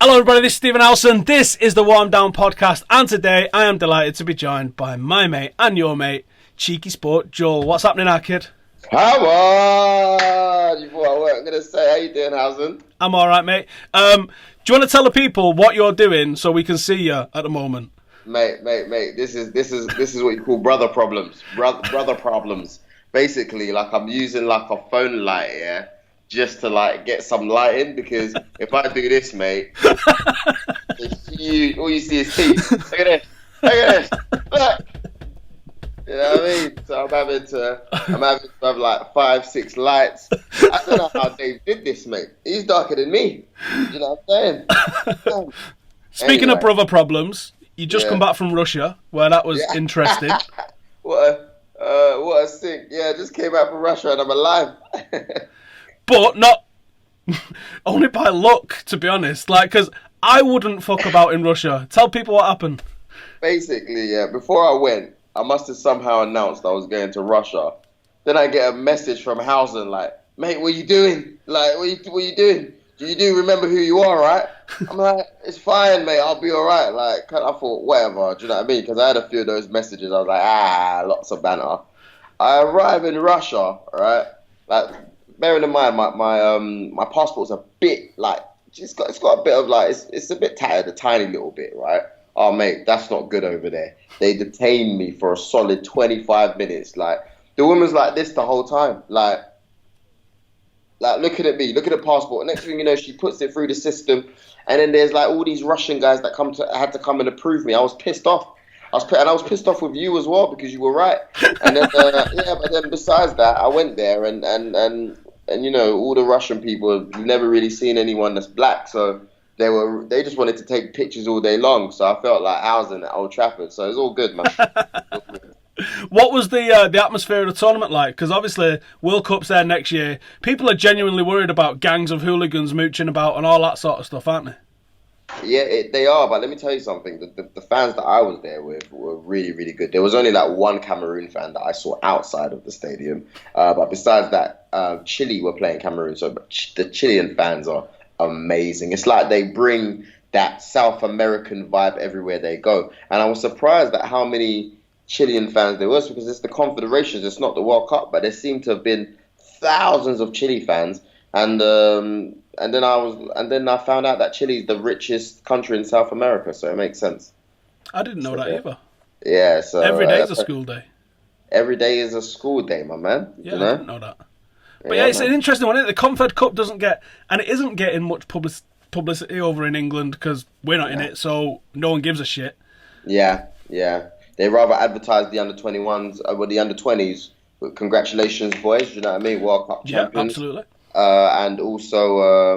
Hello everybody, this is Stephen Howson. This is the Warm Down Podcast, and today I am delighted to be joined by my mate and your mate, Cheeky Sport Joel. What's happening now, kid? How are you? What I wasn't going to say. How you doing, Howson? I'm alright, mate. Do you want to tell the people what you're doing so we can see you at the moment? Mate. This is what you call brother problems. Brother problems. Basically, like I'm using like a phone light, yeah, just to like get some lighting, because if I do this, mate, all you see is teeth. Look at this. Look. You know what I mean? So I'm having to have like 5-6 lights. I don't know how Dave did this, mate. He's darker than me. You know what I'm saying? Speaking of brother problems, you just come back from Russia, where that was interesting. What a sick. Yeah, just came out from Russia and I'm alive. But not only by luck, to be honest. Like, because I wouldn't fuck about in Russia. Tell people what happened. Basically, yeah, before I went, I must have somehow announced I was going to Russia. Then I get a message from Howson like, mate, what you doing? Like, what you doing? You remember who you are, right? I'm like, it's fine, mate. I'll be all right. Like, I thought, whatever. Do you know what I mean? Because I had a few of those messages. I was like, lots of banter. I arrive in Russia, right? Like, bearing in mind, my passport's a bit like, it's got a bit of like, it's a bit tattered, a tiny little bit, right? Oh, mate, that's not good over there. They detained me for a solid 25 minutes. Like, the woman's like this the whole time. Like looking at me, look at the passport. Next thing you know, she puts it through the system. And then there's like all these Russian guys that had to come and approve me. I was pissed off. I was pissed off with you as well, because you were right. And then, but then besides that, I went there and you know, all the Russian people have never really seen anyone that's black. So they just wanted to take pictures all day long. So I felt like Howson at Old Trafford. So it was all good, man. What was the atmosphere of the tournament like? Because obviously World Cup's there next year. People are genuinely worried about gangs of hooligans mooching about and all that sort of stuff, aren't they? Yeah, they are. But let me tell you something. The fans that I was there with were really, really good. There was only like one Cameroon fan that I saw outside of the stadium. But besides that, Chile were playing Cameroon. So the Chilean fans are amazing. It's like they bring that South American vibe everywhere they go. And I was surprised at how many Chilean fans there was, because it's the Confederations, it's not the World Cup, but there seem to have been thousands of Chile fans. And then I found out that Chile is the richest country in South America, so it makes sense. I didn't know that either. Yeah, so every day is a school day. Every day is a school day, my man. Yeah, you know? I didn't know that. But yeah, it's an interesting one. The Confed Cup doesn't get, and it isn't getting much publicity over in England because we're not in it, so no one gives a shit. Yeah. They rather advertise the under-21s or the under-20s. Congratulations, boys. Do you know what I mean? World Cup champions. Yeah, absolutely. And also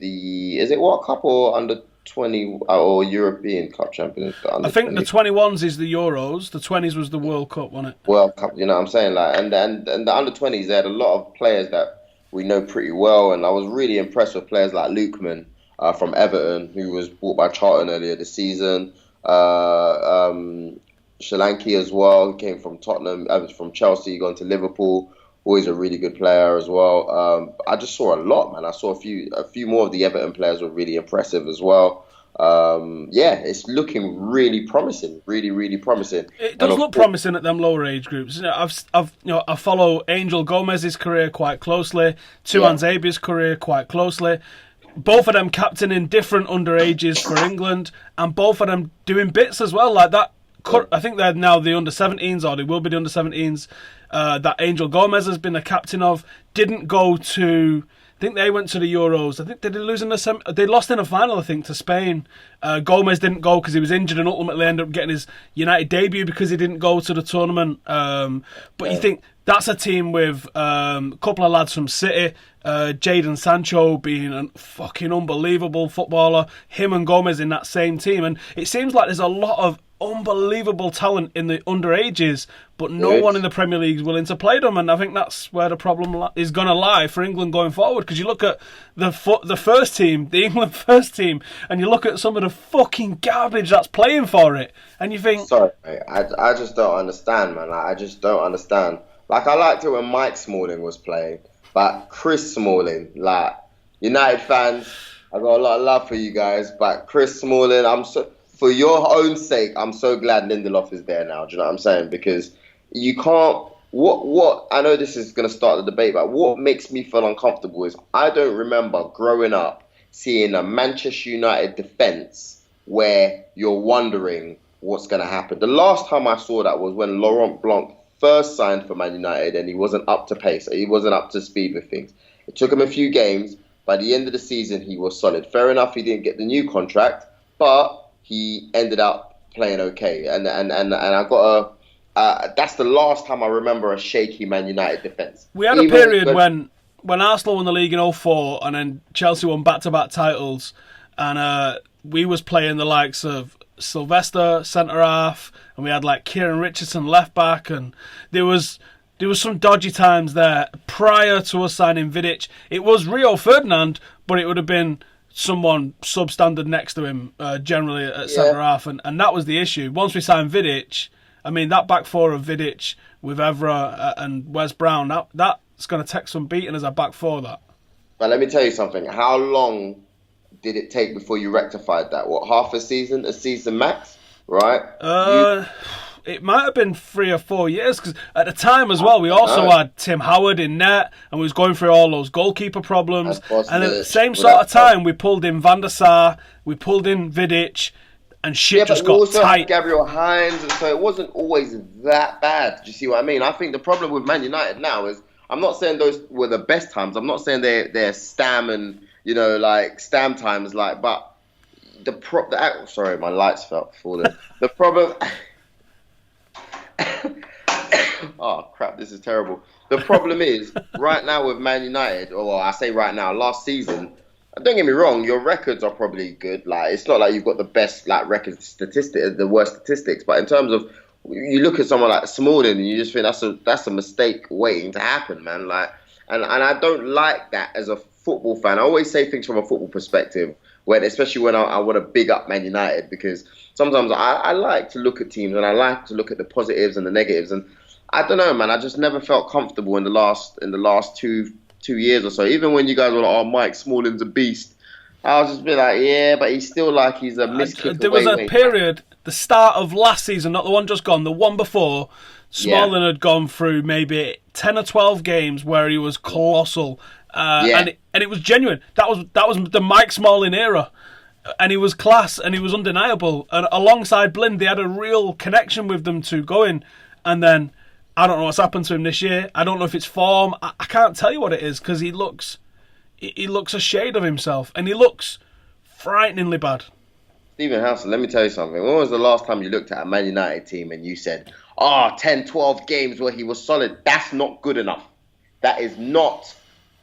is it World Cup or under-20 or European Cup champions? I think the 21s is the Euros. The 20s was the World Cup, wasn't it? World Cup. You know what I'm saying? Like, and the under-20s, they had a lot of players that we know pretty well, and I was really impressed with players like Lukeman from Everton, who was bought by Charlton earlier this season. Solanke as well, came from Tottenham, from Chelsea, gone to Liverpool. Always a really good player as well. I just saw a lot, man. I saw a few more of the Everton players were really impressive as well. It's looking really promising, really, really promising. It does look promising at them lower age groups. You know, I follow Angel Gomez's career quite closely, Tuan Zabi's career quite closely. Both of them captaining different underages for England, and both of them doing bits as well like that. I think they're now the under-17s, or they will be the under-17s, that Angel Gomez has been the captain of. Didn't go to... I think they went to the Euros. I think they lost in a final, I think, to Spain. Gomez didn't go because he was injured and ultimately ended up getting his United debut because he didn't go to the tournament. But you think that's a team with a couple of lads from City, Jadon Sancho being a fucking unbelievable footballer, him and Gomez in that same team. And it seems like there's a lot of unbelievable talent in the underages, but no one in the Premier League is willing to play them, and I think that's where the problem is going to lie for England going forward. Because you look at the first team, the England first team, and you look at some of the fucking garbage that's playing for it, and you think, sorry, mate, I just don't understand, man. I just don't understand. Like, I liked it when Mike Smalling was playing, but Chris Smalling, like, United fans, I got a lot of love for you guys, but Chris Smalling, for your own sake, I'm so glad Lindelof is there now. Do you know what I'm saying? Because you can't. What I know this is going to start the debate, but what makes me feel uncomfortable is I don't remember growing up seeing a Manchester United defence where you're wondering what's going to happen. The last time I saw that was when Laurent Blanc first signed for Man United and he wasn't up to pace. He wasn't up to speed with things. It took him a few games. By the end of the season, he was solid. Fair enough, he didn't get the new contract, but he ended up playing okay. And I got that's the last time I remember a shaky Man United defence. We had a period when Arsenal won the league in 2004 and then Chelsea won back-to-back titles, and we was playing the likes of Sylvester centre-half, and we had like Kieran Richardson left-back, and there was some dodgy times there prior to us signing Vidic. It was Rio Ferdinand, but it would have been someone substandard next to him generally at centre-half, and that was the issue. Once we signed Vidic, I mean, that back four of Vidic with Evra and Wes Brown, that's going to take some beating as a back four, that. But let me tell you something. How long did it take before you rectified that? What, half a season max? Right? It might have been 3 or 4 years, because at the time as well, we also had Tim Howard in net, and we was going through all those goalkeeper problems. And at the same sort of time, we pulled in Van der Sar, we pulled in Vidic, and shit just got also tight. Had Gabriel Hines, and so it wasn't always that bad. Do you see what I mean? I think the problem with Man United now is, I'm not saying those were the best times. I'm not saying they're Stam and, like Stam times, like, but sorry, my lights fell falling. The problem. Oh crap! This is terrible. The problem is right now with Man United, or I say right now, last season. Don't get me wrong, your records are probably good. Like, it's not like you've got the best record statistics, the worst statistics. But in terms of, you look at someone like Smalling and you just think that's a mistake waiting to happen, man. Like, and I don't like that as a football fan. I always say things from a football perspective, especially when I want to big up Man United, because sometimes I like to look at teams and I like to look at the positives and the negatives. And I don't know, man. I just never felt comfortable in the last 2 years or so. Even when you guys were like, "Oh, Mike Smalling's a beast," I was just be like, "Yeah, but he's still like he's a miskick." There was a period, the start of last season, not the one just gone, the one before. Smalling had gone through maybe 10 or 12 games where he was colossal, and it was genuine. That was the Mike Smalling era, and he was class and he was undeniable. And alongside Blind, they had a real connection with them two going, and then. I don't know what's happened to him this year. I don't know if it's form. I can't tell you what it is, because he looks a shade of himself, and he looks frighteningly bad. Stephen Howson, let me tell you something. When was the last time you looked at a Man United team and you said, 10, 12 games where he was solid? That's not good enough. That is not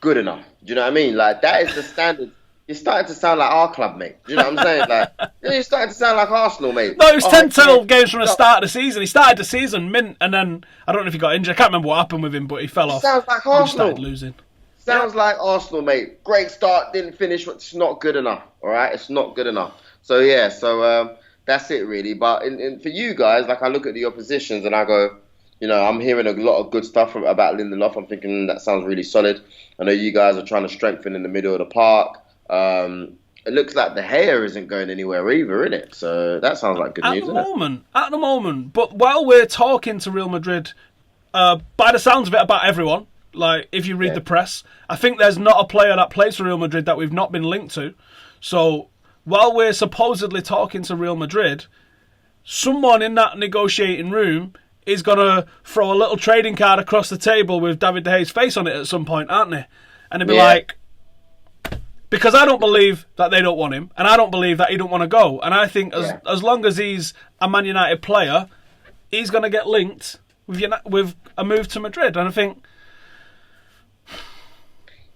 good enough. Do you know what I mean? Like, that is the standard. You're starting to sound like our club, mate. Do you know what I'm saying? Like, you're starting to sound like Arsenal, mate. No, it was 10, 12 games from the start of the season. He started the season mint, and then, I don't know if he got injured. I can't remember what happened with him, but he fell off. Sounds like Arsenal. He started losing. Sounds like Arsenal, mate. Great start, didn't finish. It's not good enough, all right? It's not good enough. So, that's it, really. But for you guys, like, I look at the oppositions and I go, I'm hearing a lot of good stuff about Lindelof. I'm thinking that sounds really solid. I know you guys are trying to strengthen in the middle of the park. It looks like the hair isn't going anywhere either, isn't it? So that sounds like good news, At the moment. But while we're talking to Real Madrid, by the sounds of it, about everyone, like if you read the press, I think there's not a player that plays for Real Madrid that we've not been linked to. So while we're supposedly talking to Real Madrid, someone in that negotiating room is going to throw a little trading card across the table with David De Gea's face on it at some point, aren't they? And it'd be like... Because I don't believe that they don't want him, and I don't believe that he don't want to go. And I think as long as he's a Man United player, he's going to get linked with a move to Madrid. And I think,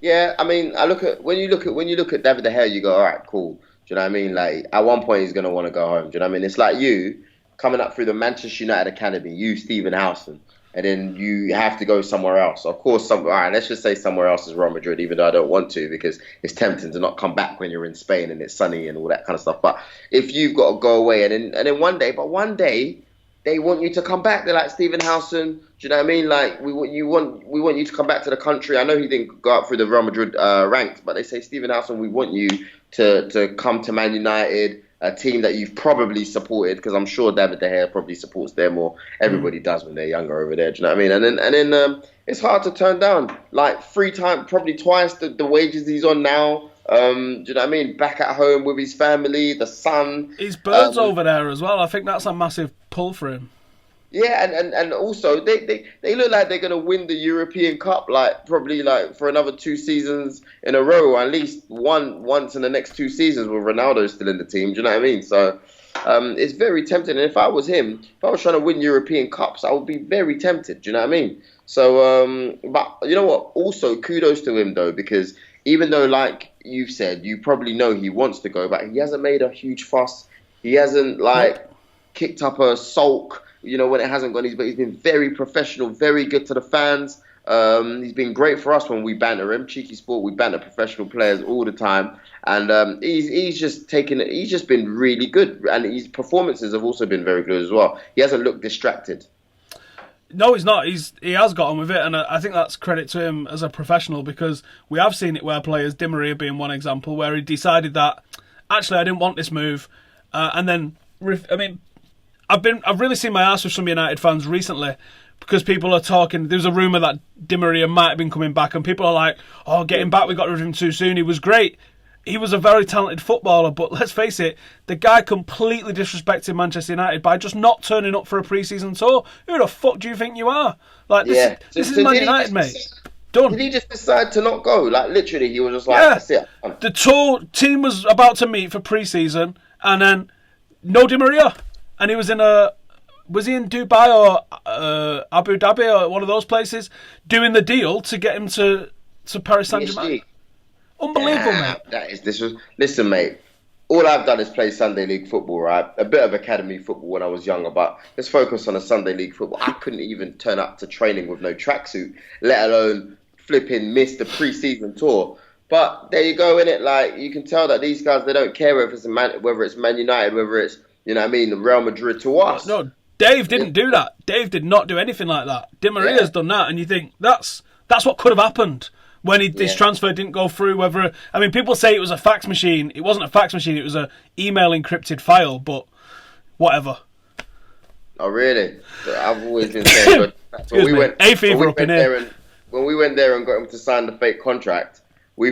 I mean, when you look at David De Gea, you go, all right, cool. Do you know what I mean? Like, at one point, he's going to want to go home. Do you know what I mean? It's like you coming up through the Manchester United Academy, you, Stephen Howson. And then you have to go somewhere else. Of course, all right, let's just say somewhere else is Real Madrid, even though I don't want to, because it's tempting to not come back when you're in Spain and it's sunny and all that kind of stuff. But if you've got to go away and then one day they want you to come back. They're like, Stephen Howson, do you know what I mean? Like, we want you to come back to the country. I know he didn't go up through the Real Madrid ranks, but they say, Stephen Howson, we want you to come to Man United, a team that you've probably supported, because I'm sure David De Gea probably supports them, or everybody does when they're younger over there. Do you know what I mean? And then it's hard to turn down. Like, probably twice the wages he's on now. Do you know what I mean? Back at home with his family, the son. His birds over there as well. I think that's a massive pull for him. Yeah, and also they look like they're gonna win the European Cup, like probably like for another 2 seasons in a row, or at least once in the next 2 seasons with Ronaldo still in the team. Do you know what I mean? So it's very tempting. And if I was him, if I was trying to win European Cups, I would be very tempted. Do you know what I mean? So, but you know what? Also, kudos to him though, because even though, like you've said, you probably know he wants to go back, he hasn't made a huge fuss. He hasn't kicked up a sulk, when it hasn't gone. But he's been very professional, very good to the fans. He's been great for us when we banter him. Cheeky Sport, we banter professional players all the time. And he's just been really good. And his performances have also been very good as well. He hasn't looked distracted. No, he's not. He has got on with it, and I think that's credit to him as a professional, because we have seen it where players, Di Maria being one example, where he decided that actually I didn't want this move, and then I've really seen my ass with some United fans recently, because people are talking. There's a rumour that Di Maria might have been coming back, and people are like, "Oh, get him back. We got rid of him too soon. He was great. He was a very talented footballer, but let's face it, the guy completely disrespected Manchester United by just not turning up for a pre-season tour. Who the fuck do you think you are? Like, this is Man United, mate. Done. Did he just decide to not go? Like, literally, he was just like, that's it. The tour team was about to meet for pre-season, and then no Di Maria. And he was was he in Dubai or Abu Dhabi or one of those places, doing the deal to get him to Paris Saint-Germain? Unbelievable, mate. Listen, mate. All I've done is play Sunday League football, right? A bit of academy football when I was younger, but let's focus on a Sunday League football. I couldn't even turn up to training with no tracksuit, let alone flipping miss the pre-season tour. But there you go, innit? Like, you can tell that these guys, they don't care whether it's Man United, whether it's, Real Madrid to us. No, Dave didn't do that. Dave did not do anything like that. Di Maria's done that, and you think that's what could have happened when his transfer didn't go through. People say it was a fax machine. It wasn't a fax machine. It was a email encrypted file. But whatever. Oh really? I've always been saying. When we went there and got him to sign the fake contract, we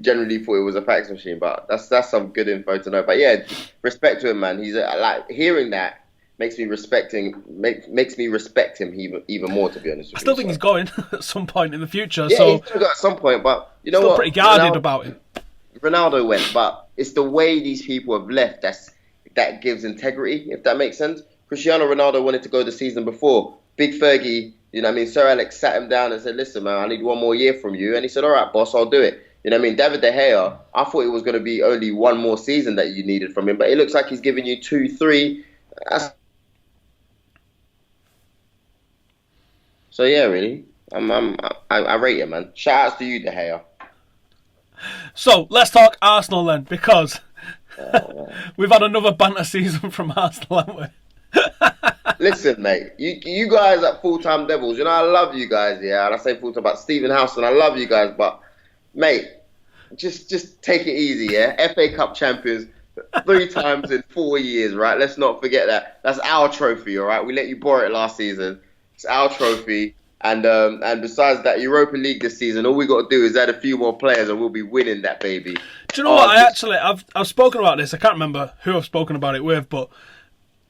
generally thought it was a fax machine. But that's some good info to know. But yeah, respect to him, man. He's like, hearing that makes me respect him even more, to be honest with you. I still think he's going at some point in the future. Yeah, so he's going to go at some point, but you know still what? Pretty guarded about him. Ronaldo went, but it's the way these people have left that gives integrity, if that makes sense. Cristiano Ronaldo wanted to go the season before. Big Fergie, Sir Alex sat him down and said, listen, man, I need 1 more year from you. And he said, all right, boss, I'll do it. David De Gea, I thought it was going to be only 1 more season that you needed from him, but it looks like he's giving you 2, 3. So yeah, really, I rate it, man. Shout outs to you, De Gea. So let's talk Arsenal then, because we've had another banter season from Arsenal, haven't we? Listen, mate, you guys at Full-Time Devils, I love you guys, yeah. And I say full-time, but Stephen Howson, I love you guys, but mate, just take it easy, yeah. FA Cup champions 3 times in 4 years, right? Let's not forget that. That's our trophy, all right. We let you borrow it last season. It's our trophy, and besides that, Europa League this season, all we got to do is add a few more players, and we'll be winning that baby. Do you know what? I've spoken about this. I can't remember who I've spoken about it with, but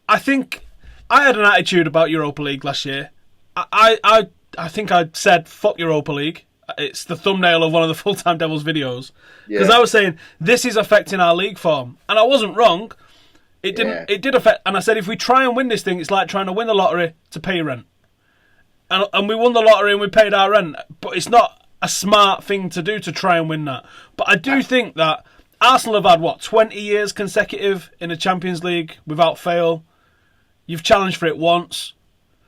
I think I had an attitude about Europa League last year. I think I said fuck Europa League. It's the thumbnail of one of the Full-Time Devils videos, because I was saying this is affecting our league form, and I wasn't wrong. It didn't. It did affect, and I said if we try and win this thing, it's like trying to win the lottery to pay your rent. And we won the lottery and we paid our rent, but it's not a smart thing to do to try and win that. But I do think that Arsenal have had, 20 years consecutive in the Champions League without fail. You've challenged for it once.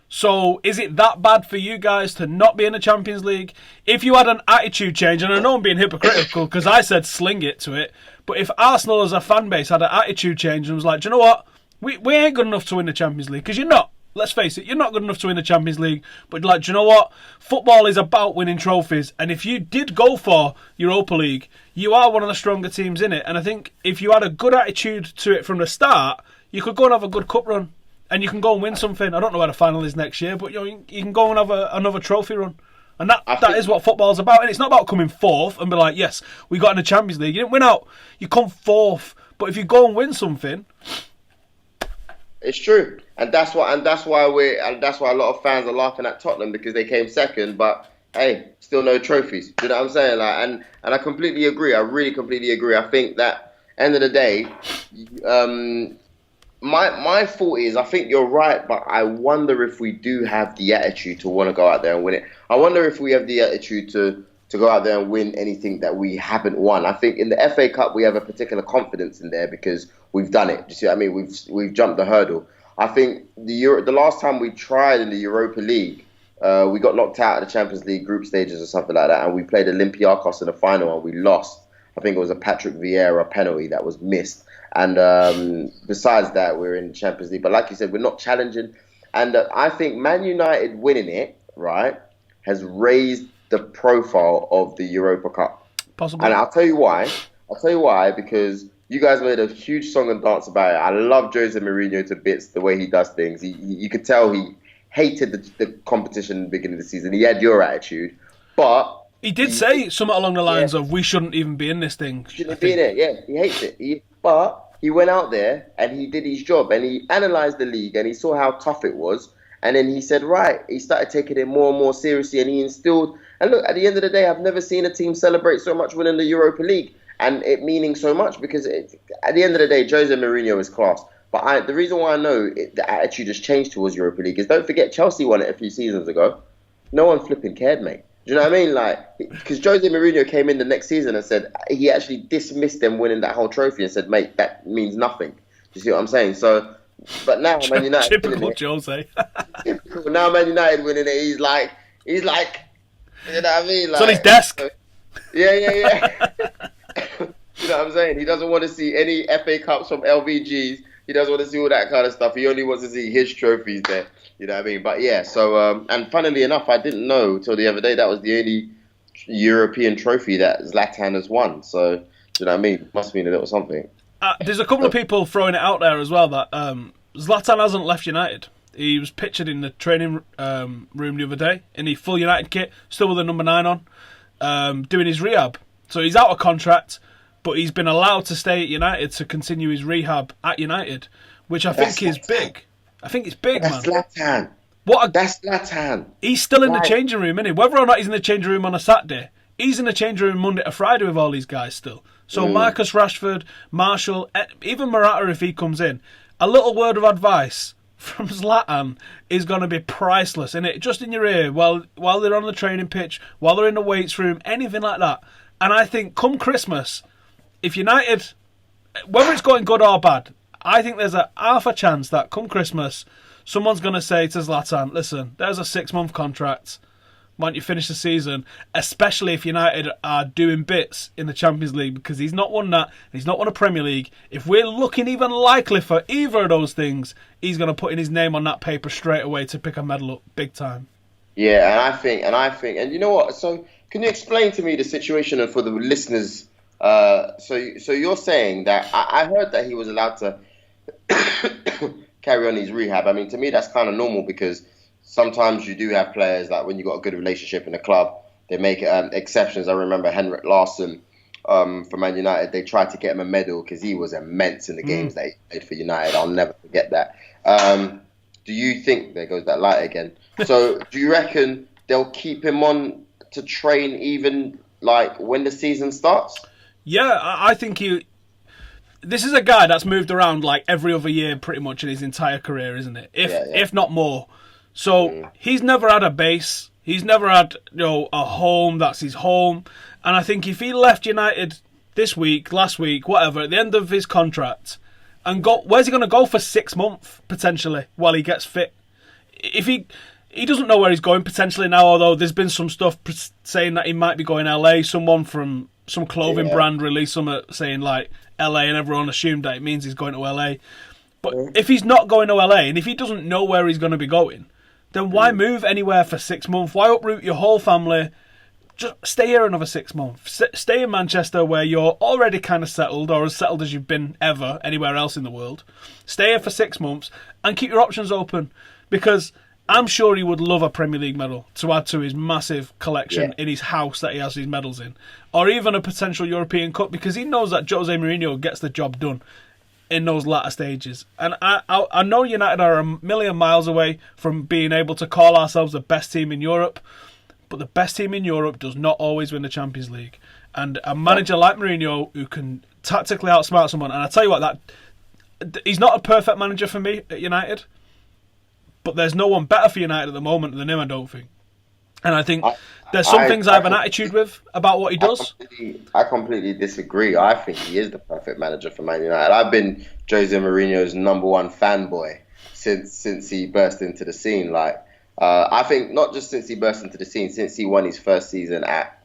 So is it that bad for you guys to not be in the Champions League? If you had an attitude change, and I know I'm being hypocritical because I said sling it to it, but if Arsenal as a fan base had an attitude change and was like, do you know what? We ain't good enough to win the Champions League, because you're not. Let's face it, you're not good enough to win the Champions League. But, like, do you know what? Football is about winning trophies. And if you did go for Europa League, you are one of the stronger teams in it. And I think if you had a good attitude to it from the start, you could go and have a good cup run. And you can go and win something. I don't know where the final is next year, but you can go and have another trophy run. And that is what football's about. And it's not about coming fourth and be like, yes, we got in the Champions League. You didn't win out. You come fourth. But if you go and win something... It's true, and that's why a lot of fans are laughing at Tottenham, because they came second, but hey, still no trophies. Do you know what I'm saying? Like, and I completely agree. I really completely agree. I think that end of the day, my thought is, I think you're right, but I wonder if we do have the attitude to want to go out there and win it. I wonder if we have the attitude to go out there and win anything that we haven't won. I think in the FA Cup we have a particular confidence in there because we've done it. Do you see what I mean? We've jumped the hurdle. I think the last time we tried in the Europa League, we got knocked out of the Champions League group stages or something like that, and we played Olympiacos in the final and we lost. I think it was a Patrick Vieira penalty that was missed. And besides that, we're in the Champions League. But like you said, we're not challenging. And I think Man United winning it, right, has raised the profile of the Europa Cup. Possibly. And I'll tell you why, because you guys made a huge song and dance about it. I love Jose Mourinho to bits, the way he does things. You could tell he hated the competition in the beginning of the season. He had your attitude, but... He did say something along the lines of, we shouldn't even be in this thing. Shouldn't be in it, yeah. He hates it. But he went out there and he did his job and he analysed the league and he saw how tough it was. And then he said, right, he started taking it more and more seriously and he instilled... And look, at the end of the day, I've never seen a team celebrate so much winning the Europa League and it meaning so much, because at the end of the day, Jose Mourinho is class. But the reason why I know the attitude has changed towards Europa League is, don't forget, Chelsea won it a few seasons ago. No one flipping cared, mate. Do you know what I mean? Like, because Jose Mourinho came in the next season and said he actually dismissed them winning that whole trophy and said, mate, that means nothing. Do you see what I'm saying? So, but now Man United typical Jose. Typical. Now Man United winning it, he's like, you know what I mean? Like, it's on his desk. Yeah. You know what I'm saying? He doesn't want to see any FA Cups from LVGs. He doesn't want to see all that kind of stuff. He only wants to see his trophies there. You know what I mean? But yeah, so, and funnily enough, I didn't know till the other day that was the only European trophy that Zlatan has won. So, you know what I mean? Must mean a little something. There's a couple of people throwing it out there as well that Zlatan hasn't left United. He was pictured in the training room the other day in the full United kit, still with the number 9 on, doing his rehab. So he's out of contract, but he's been allowed to stay at United to continue his rehab at United, which I think is big. I think it's big, man. That's Zlatan. That's Zlatan. He's still in the changing room, isn't he? Whether or not he's in the changing room on a Saturday, he's in the changing room Monday to Friday with all these guys still. So Marcus Rashford, Marshall, even Morata, if he comes in, a little word of advice from Zlatan is going to be priceless, isn't it? Just in your ear while they're on the training pitch, while they're in the weights room, anything like that. And I think come Christmas, if United, whether it's going good or bad, I think there's half a chance that come Christmas, someone's going to say to Zlatan, listen, there's a 6-month contract. Why don't you finish the season? Especially if United are doing bits in the Champions League, because he's not won that. He's not won a Premier League. If we're looking even likely for either of those things, he's going to put in his name on that paper straight away to pick a medal up big time. Yeah, and I think, and you know what? So can you explain to me the situation for the listeners? So you're saying that I heard that he was allowed to carry on his rehab. I mean, to me, that's kind of normal, because sometimes you do have players, like when you've got a good relationship in the club, they make exceptions. I remember Henrik Larsson for Man United. They tried to get him a medal because he was immense in the games that he played for United. I'll never forget that. Do you think, there goes that light again. So do you reckon they'll keep him on to train even like when the season starts? Yeah, I think this is a guy that's moved around like every other year pretty much in his entire career, isn't it? If not more. So he's never had a base. He's never had a home that's his home. And I think if he left United this week, last week, whatever, at the end of his contract, and where's he going to go for 6 months potentially while he gets fit? If he doesn't know where he's going potentially now, although there's been some stuff saying that he might be going LA. Someone from some clothing brand released something saying like LA, and everyone assumed that it means he's going to LA. But if he's not going to LA, and if he doesn't know where he's going to be going, then why move anywhere for 6 months? Why uproot your whole family? Just stay here another 6 months. Stay in Manchester where you're already kind of settled, or as settled as you've been ever anywhere else in the world. Stay here for 6 months and keep your options open, because I'm sure he would love a Premier League medal to add to his massive collection in his house that he has his medals in, or even a potential European Cup, because he knows that Jose Mourinho gets the job done in those latter stages. And I know United are a million miles away from being able to call ourselves the best team in Europe, but the best team in Europe does not always win the Champions League. And a manager like Mourinho, who can tactically outsmart someone, and I tell you what, he's not a perfect manager for me at United, but there's no one better for United at the moment than him, I don't think. And I think there's some things I have an attitude with about what he does. I completely disagree. I think he is the perfect manager for Man United. I've been Jose Mourinho's #1 fanboy since he burst into the scene. I think not just since he burst into the scene, since he won his first season at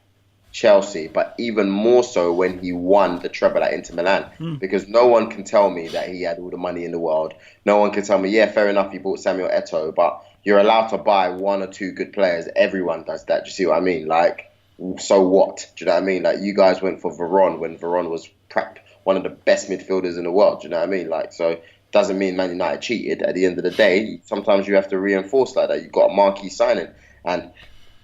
Chelsea, but even more so when he won the treble at Inter Milan. Because no one can tell me that he had all the money in the world. No one can tell me, yeah, fair enough, he bought Samuel Eto'o, but you're allowed to buy 1 or 2 good players. Everyone does that. Do you see what I mean? So what? Do you know what I mean? You guys went for Veron when Veron was one of the best midfielders in the world. Do you know what I mean? So doesn't mean Man United cheated. At the end of the day, sometimes you have to reinforce like that. You've got a marquee signing, and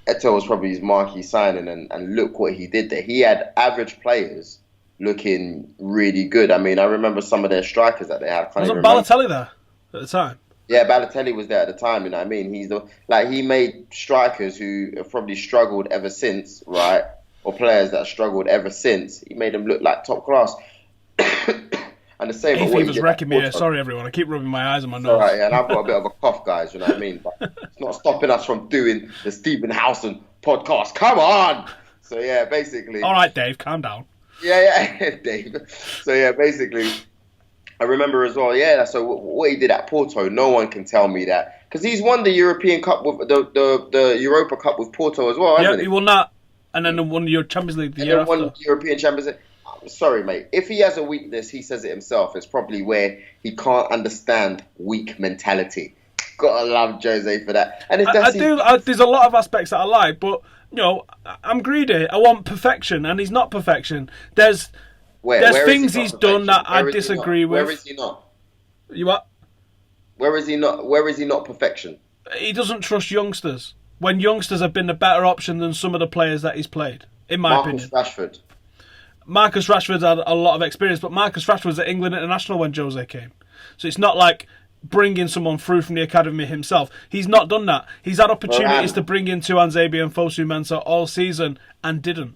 Eto'o was probably his marquee signing, and look what he did there. He had average players looking really good. I mean, I remember some of their strikers that they had. Wasn't Balotelli there at the time? Yeah, Balotelli was there at the time, you know what I mean? He made strikers who have probably struggled ever since, right? Or players that have struggled ever since. He made them look like top class. And the same. He was wrecking me here. Sorry, everyone. I keep rubbing my eyes on my nose. Right, and I've got a bit of a cough, guys. You know what I mean? But it's not stopping us from doing the Stephen Howson podcast. Come on. So yeah, basically. All right, Dave, calm down. Yeah, Dave. So yeah, basically, I remember as well. Yeah, so what he did at Porto, no one can tell me that, because he's won the European Cup with the Europa Cup with Porto as well. Yeah, he won that, and then won the Champions League the year after. Won the European Champions League. Sorry, mate. If he has a weakness, he says it himself. It's probably where he can't understand weak mentality. Gotta love Jose for that. And there's a lot of aspects that I like, but I'm greedy. I want perfection, and he's not perfection. There's things he's done that I disagree with. Where is he not? You what? Where is he not? Where is he not perfection? He doesn't trust youngsters, when youngsters have been a better option than some of the players that he's played, in my opinion. Marcus Rashford's had a lot of experience, but Marcus Rashford was at England International when Jose came. So it's not like bringing someone through from the academy himself. He's not done that. He's had opportunities to bring in Tuanzebe and Fosu Mensah all season and didn't.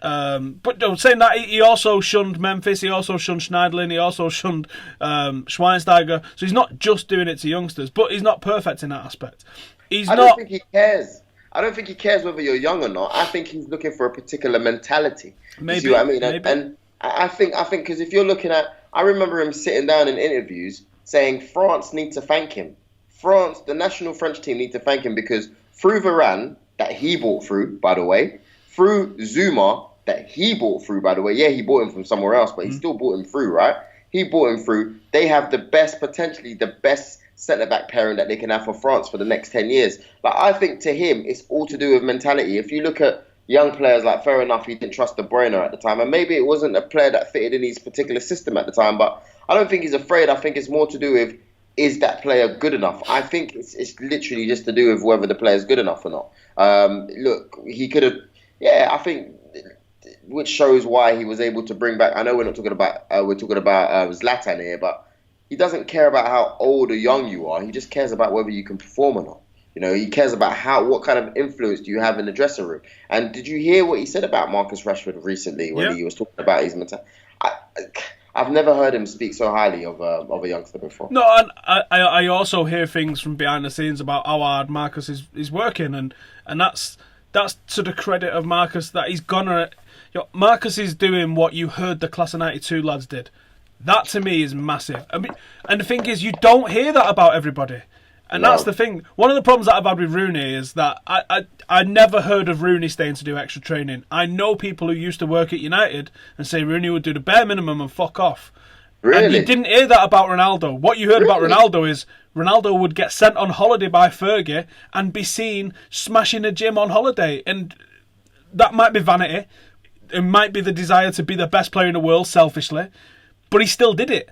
But saying that, he also shunned Memphis, he also shunned Schneiderlin, he also shunned Schweinsteiger. So he's not just doing it to youngsters, but he's not perfect in that aspect. I don't think he cares. I don't think he cares whether you're young or not. I think he's looking for a particular mentality. Maybe. You see what I mean? Maybe. And I think because if you're looking at, I remember him sitting down in interviews saying France need to thank him. France, the national French team, need to thank him because through Varane, that he bought through, by the way, through Zuma, that he bought through, by the way. Yeah, he bought him from somewhere else, but he still bought him through, right? He bought him through. They have potentially the best centre-back pairing that they can have for France for the next 10 years. I think to him, it's all to do with mentality. If you look at young players, fair enough, he didn't trust De Bruyne at the time, and maybe it wasn't a player that fitted in his particular system at the time, but I don't think he's afraid. I think it's more to do with, is that player good enough? I think it's literally just to do with whether the player's good enough or not. Look, he could have, I think, which shows why he was able to bring back, I know we're talking about Zlatan here, but he doesn't care about how old or young you are. He just cares about whether you can perform or not. He cares about what kind of influence do you have in the dressing room. And did you hear what he said about Marcus Rashford recently when he was talking about his mentality? I've never heard him speak so highly of a youngster before. No, and I also hear things from behind the scenes about how hard Marcus is working, and that's to the credit of Marcus that he's gonna. Marcus is doing what you heard the Class of '92 lads did. That to me is massive. I mean, and the thing is, you don't hear that about everybody. And that's the thing. One of the problems that I've had with Rooney is that I never heard of Rooney staying to do extra training. I know people who used to work at United and say Rooney would do the bare minimum and fuck off. And you Really? didn't hear that about Ronaldo. What you heard about Ronaldo is Ronaldo would get sent on holiday by Fergie and be seen smashing a gym on holiday. And that might be vanity. It might be the desire to be the best player in the world, selfishly. But he still did it.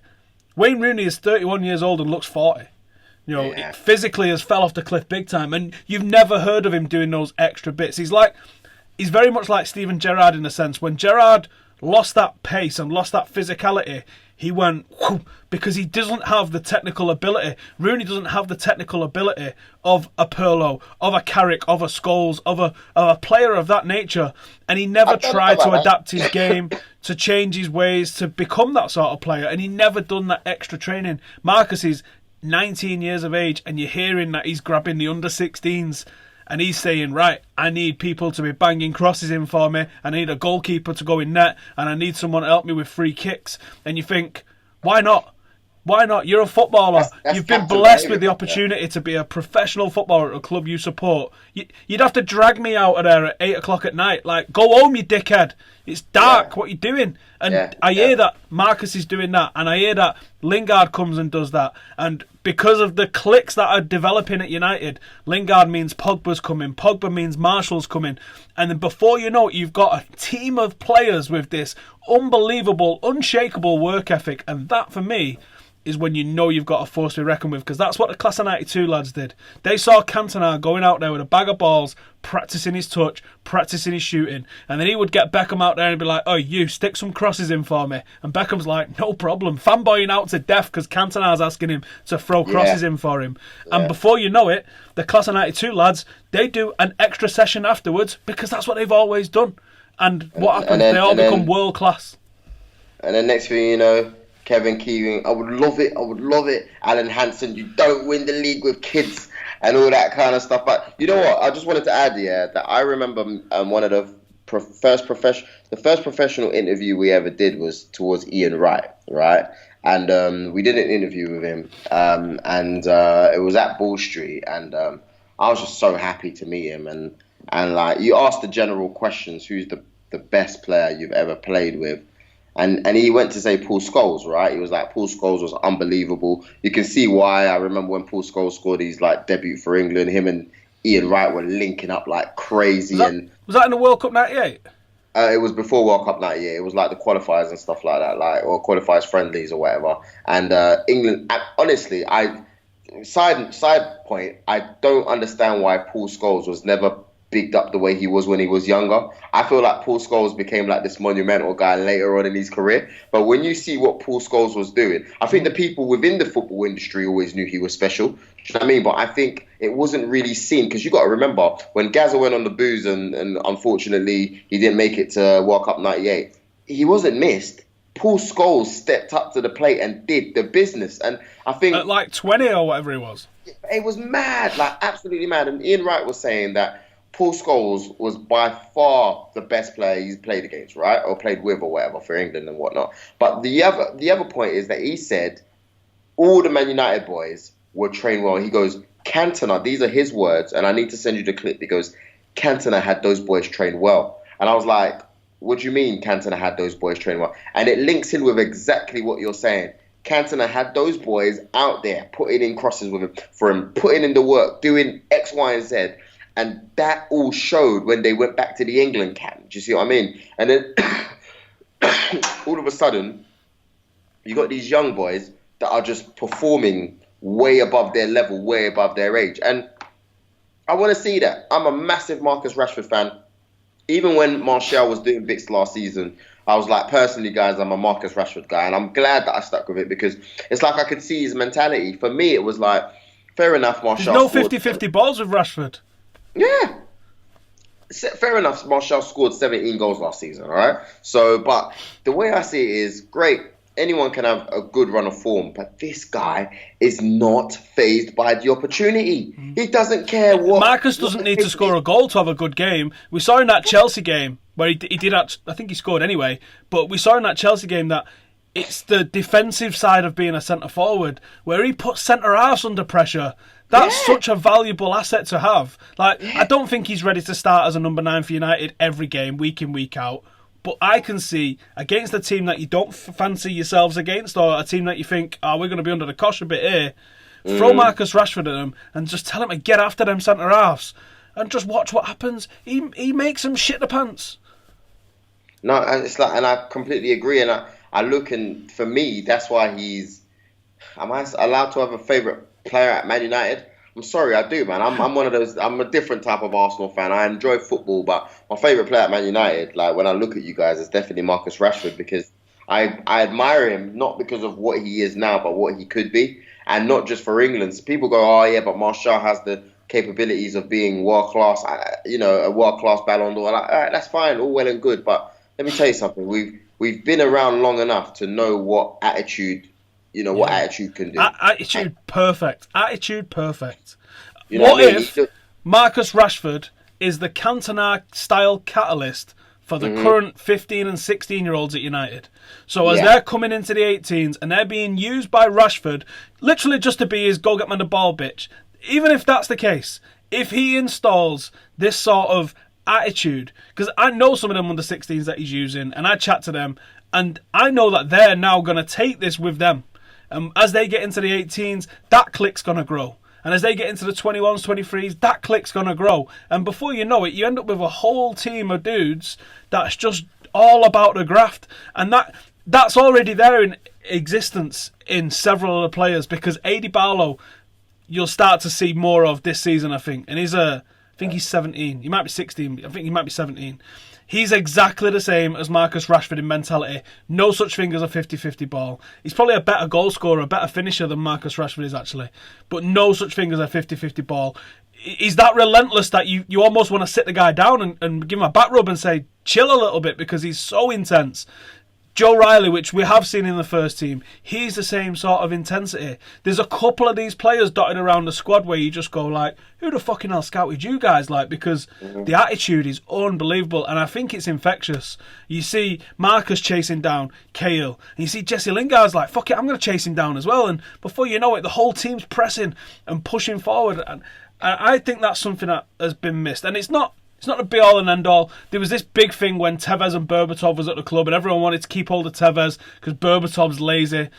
Wayne Rooney is 31 years old and looks 40. You know, physically has fell off the cliff big time. And you've never heard of him doing those extra bits. He's very much like Steven Gerrard in a sense. When Gerrard lost that pace and lost that physicality, he went whoop, because he doesn't have the technical ability. Rooney doesn't have the technical ability of a Pirlo, of a Carrick, of a Scholes, of a player of that nature. And he never tried to adapt his game, to change his ways, to become that sort of player. And he never done that extra training. Marcus is 19 years of age, and you're hearing that he's grabbing the under-16s. And he's saying, right, I need people to be banging crosses in for me. I need a goalkeeper to go in net. And I need someone to help me with free kicks. And you think, why not? Why not? You're a footballer. You've been blessed with the opportunity to be a professional footballer at a club you support. You'd have to drag me out of there at 8 o'clock at night. Like, go home, you dickhead. It's dark. What are you doing? And I hear that Marcus is doing that. And I hear that Lingard comes and does that. And because of the cliques that are developing at United, Lingard means Pogba's coming. Pogba means Marshall's coming. And then before you know it, you've got a team of players with this unbelievable, unshakable work ethic. And that, for me, is when you know you've got a force to be reckoned with, because that's what the Class of 92 lads did. They saw Cantona going out there with a bag of balls, practising his touch, practising his shooting, and then he would get Beckham out there and be like, oh, you, stick some crosses in for me. And Beckham's like, no problem, fanboying out to death because Cantona's asking him to throw crosses in for him. And before you know it, the Class of 92 lads, they do an extra session afterwards because that's what they've always done. And what happens? They all become world class. And then next thing you know, Kevin Keegan, I would love it. Alan Hansen, you don't win the league with kids and all that kind of stuff. But you know what? I just wanted to add, that I remember one of the first professional interview we ever did was towards Ian Wright, right? And we did an interview with him, and it was at Ball Street, and I was just so happy to meet him. And like, you asked the general questions, who's the best player you've ever played with? And he went to say Paul Scholes, right? He was like, Paul Scholes was unbelievable. You can see why. I remember when Paul Scholes scored his like debut for England, him and Ian Wright were linking up like crazy. Was that in the World Cup 98? It was before World Cup 98. It was like the qualifiers and stuff like that, like, or qualifiers friendlies or whatever. And England, honestly, side point, I don't understand why Paul Scholes was never bigged up the way he was when he was younger. I feel like Paul Scholes became like this monumental guy later on in his career. But when you see what Paul Scholes was doing, I think the people within the football industry always knew he was special. Do you know what I mean? But I think it wasn't really seen, because you got to remember when Gazza went on the booze and unfortunately he didn't make it to World Cup 98, he wasn't missed. Paul Scholes stepped up to the plate and did the business. And I think at like 20 or whatever he was. It was mad, like absolutely mad. And Ian Wright was saying that Paul Scholes was by far the best player he's played against, right? Or played with or whatever for England and whatnot. But the other point is that he said all the Man United boys were trained well. He goes, Cantona, these are his words, and I need to send you the clip. He goes, Cantona had those boys trained well. And I was like, what do you mean Cantona had those boys trained well? And it links in with exactly what you're saying. Cantona had those boys out there putting in crosses for him, putting in the work, doing X, Y, and Z. And that all showed when they went back to the England camp. Do you see what I mean? And then all of a sudden, you got these young boys that are just performing way above their level, way above their age. And I want to see that. I'm a massive Marcus Rashford fan. Even when Martial was doing bits last season, I was like, personally, guys, I'm a Marcus Rashford guy. And I'm glad that I stuck with it, because it's like I could see his mentality. For me, it was like, fair enough, Martial. There's no 50-50 balls with Rashford. Yeah. Fair enough, Martial scored 17 goals last season, all right? So, but the way I see it is, great, anyone can have a good run of form, but this guy is not fazed by the opportunity. He doesn't care what... Marcus doesn't need to score a goal to have a good game. We saw in that Chelsea game, where he did actually, I think he scored anyway, but we saw in that Chelsea game that it's the defensive side of being a centre-forward, where he puts centre-halves under pressure. That's such a valuable asset to have. Like, I don't think he's ready to start as a number 9 for United every game, week in, week out. But I can see against a team that you don't fancy yourselves against, or a team that you think, we're going to be under the cosh a bit here, throw Marcus Rashford at them and just tell him to get after them centre halves and just watch what happens. He makes them shit the pants. No, and it's like, and I completely agree. And I look, and for me, that's why he's. Am I allowed to have a favourite player at Man United? I'm sorry, I do, man. I'm one of those. I'm a different type of Arsenal fan. I enjoy football, but my favourite player at Man United, like when I look at you guys, is definitely Marcus Rashford, because I admire him not because of what he is now, but what he could be, and not just for England. So people go, oh yeah, but Martial has the capabilities of being world class, a world class Ballon d'Or. Like, all right, that's fine, all well and good, but let me tell you something. We've been around long enough to know what attitude. What attitude can do. Attitude perfect. Attitude perfect. What if Marcus Rashford is the Cantona-style catalyst for the current 15 and 16-year-olds at United? So as they're coming into the 18s and they're being used by Rashford, literally just to be his go-get-man the ball bitch, even if that's the case, if he installs this sort of attitude, because I know some of them under 16s that he's using, and I chat to them, and I know that they're now going to take this with them. As they get into the 18s, that click's going to grow. And as they get into the 21s, 23s, that click's going to grow. And before you know it, you end up with a whole team of dudes that's just all about the graft. And that's already there in existence in several of the players, because Adi Barlow, you'll start to see more of this season, I think. And I think he's 17. He might be 16. I think he might be 17. He's exactly the same as Marcus Rashford in mentality. No such thing as a 50-50 ball. He's probably a better goal scorer, a better finisher than Marcus Rashford is, actually. But no such thing as a 50-50 ball. He's that relentless that you almost want to sit the guy down and give him a back rub and say, chill a little bit, because he's so intense. Joe Riley, which we have seen in the first team, he's the same sort of intensity. There's a couple of these players dotted around the squad where you just go like, who the fucking hell scouted you guys? Like, because the attitude is unbelievable, and I think it's infectious. You see Marcus chasing down Cahill, and you see Jesse Lingard's like, fuck it, I'm going to chase him down as well. And before you know it, the whole team's pressing and pushing forward. And I think that's something that has been missed. And it's not the be-all and end-all. There was this big thing when Tevez and Berbatov was at the club, and everyone wanted to keep hold of Tevez because Berbatov's lazy.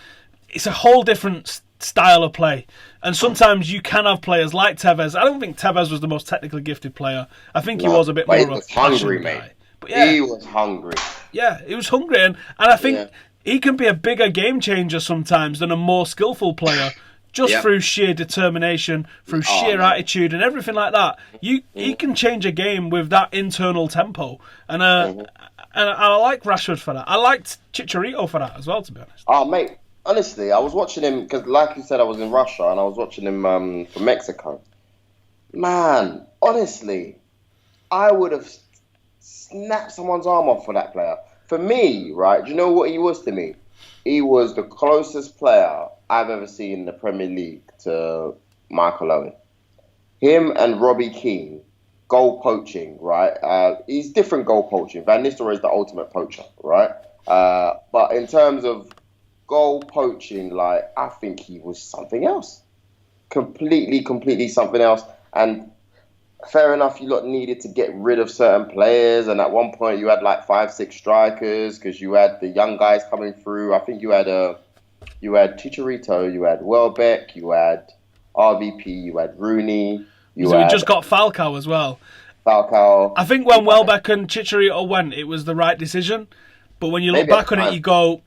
It's a whole different style of play. And sometimes you can have players like Tevez. I don't think Tevez was the most technically gifted player. I think he was a bit more of a hungry, mate. Guy. But yeah, he was hungry. Yeah, he was hungry. And I think he can be a bigger game changer sometimes than a more skillful player. Just through sheer determination, through sheer attitude and everything like that. He can change a game with that internal tempo. And I like Rashford for that. I liked Chicharito for that as well, to be honest. Oh, mate, honestly, I was watching him, because like you said, I was in Russia, and I was watching him for Mexico. Man, honestly, I would have snapped someone's arm off for that player. For me, right, do you know what he was to me? He was the closest player I've ever seen in the Premier League to Michael Owen. Him and Robbie Keane, goal poaching, right? He's different goal poaching. Van Nistelrooy is the ultimate poacher, right? But in terms of goal poaching, like, I think he was something else. Completely something else. And fair enough, you lot needed to get rid of certain players, and at one point you had like 5-6 strikers because you had the young guys coming through. I think you had Chicharito, you had Welbeck, you had RVP, you had Rooney. We just got Falcao as well. I think when Welbeck and Chicharito went, it was the right decision. But when you look back on it, you go...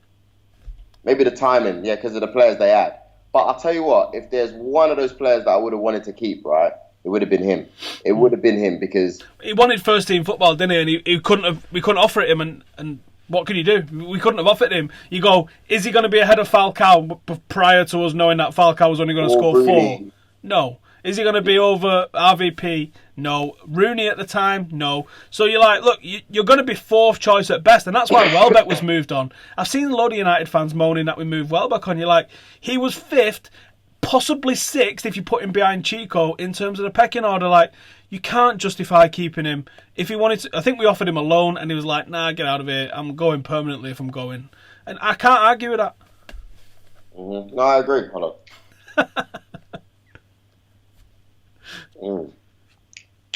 Maybe the timing, yeah, because of the players they had. But I'll tell you what, if there's one of those players that I would have wanted to keep, right, it would have been him. It would have been him, because... He wanted first-team football, didn't he? And we couldn't offer it him, and what can you do? We couldn't have offered him. You go, is he going to be ahead of Falcao prior to us knowing that Falcao was only going to score Rooney. 4? No. Is he going to be over RVP? No. Rooney at the time? No. So you're like, look, you're going to be fourth choice at best, and that's why Welbeck was moved on. I've seen a lot of United fans moaning that we moved Welbeck on. You're like, he was fifth, possibly sixth if you put him behind Chico in terms of the pecking order. Like, you can't justify keeping him. If he wanted to, I think we offered him a loan, and he was like, nah, get out of here. I'm going permanently if I'm going. And I can't argue with that. Mm-hmm. No, I agree. Hold on.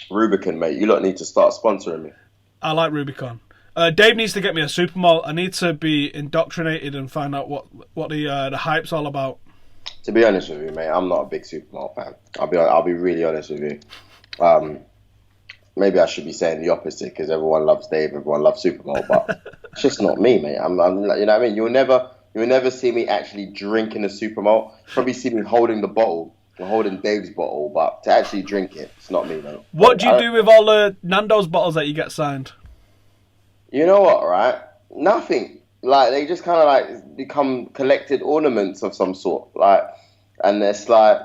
Rubicon, mate. You lot need to start sponsoring me. I like Rubicon. Dave needs to get me a supermalt. I need to be indoctrinated and find out what the hype's all about. To be honest with you, mate, I'm not a big Supermall fan. I'll be really honest with you. Maybe I should be saying the opposite because everyone loves Dave, everyone loves Supermall, but it's just not me, mate. I'm you know what I mean. You'll never see me actually drinking a Supermall. Probably see me holding the bottle. Or holding Dave's bottle, but to actually drink it, it's not me, mate. What do you do with all the Nando's bottles that you get signed? You know what, right? Nothing. Like, they just kind of like become collected ornaments of some sort. Like, and it's like,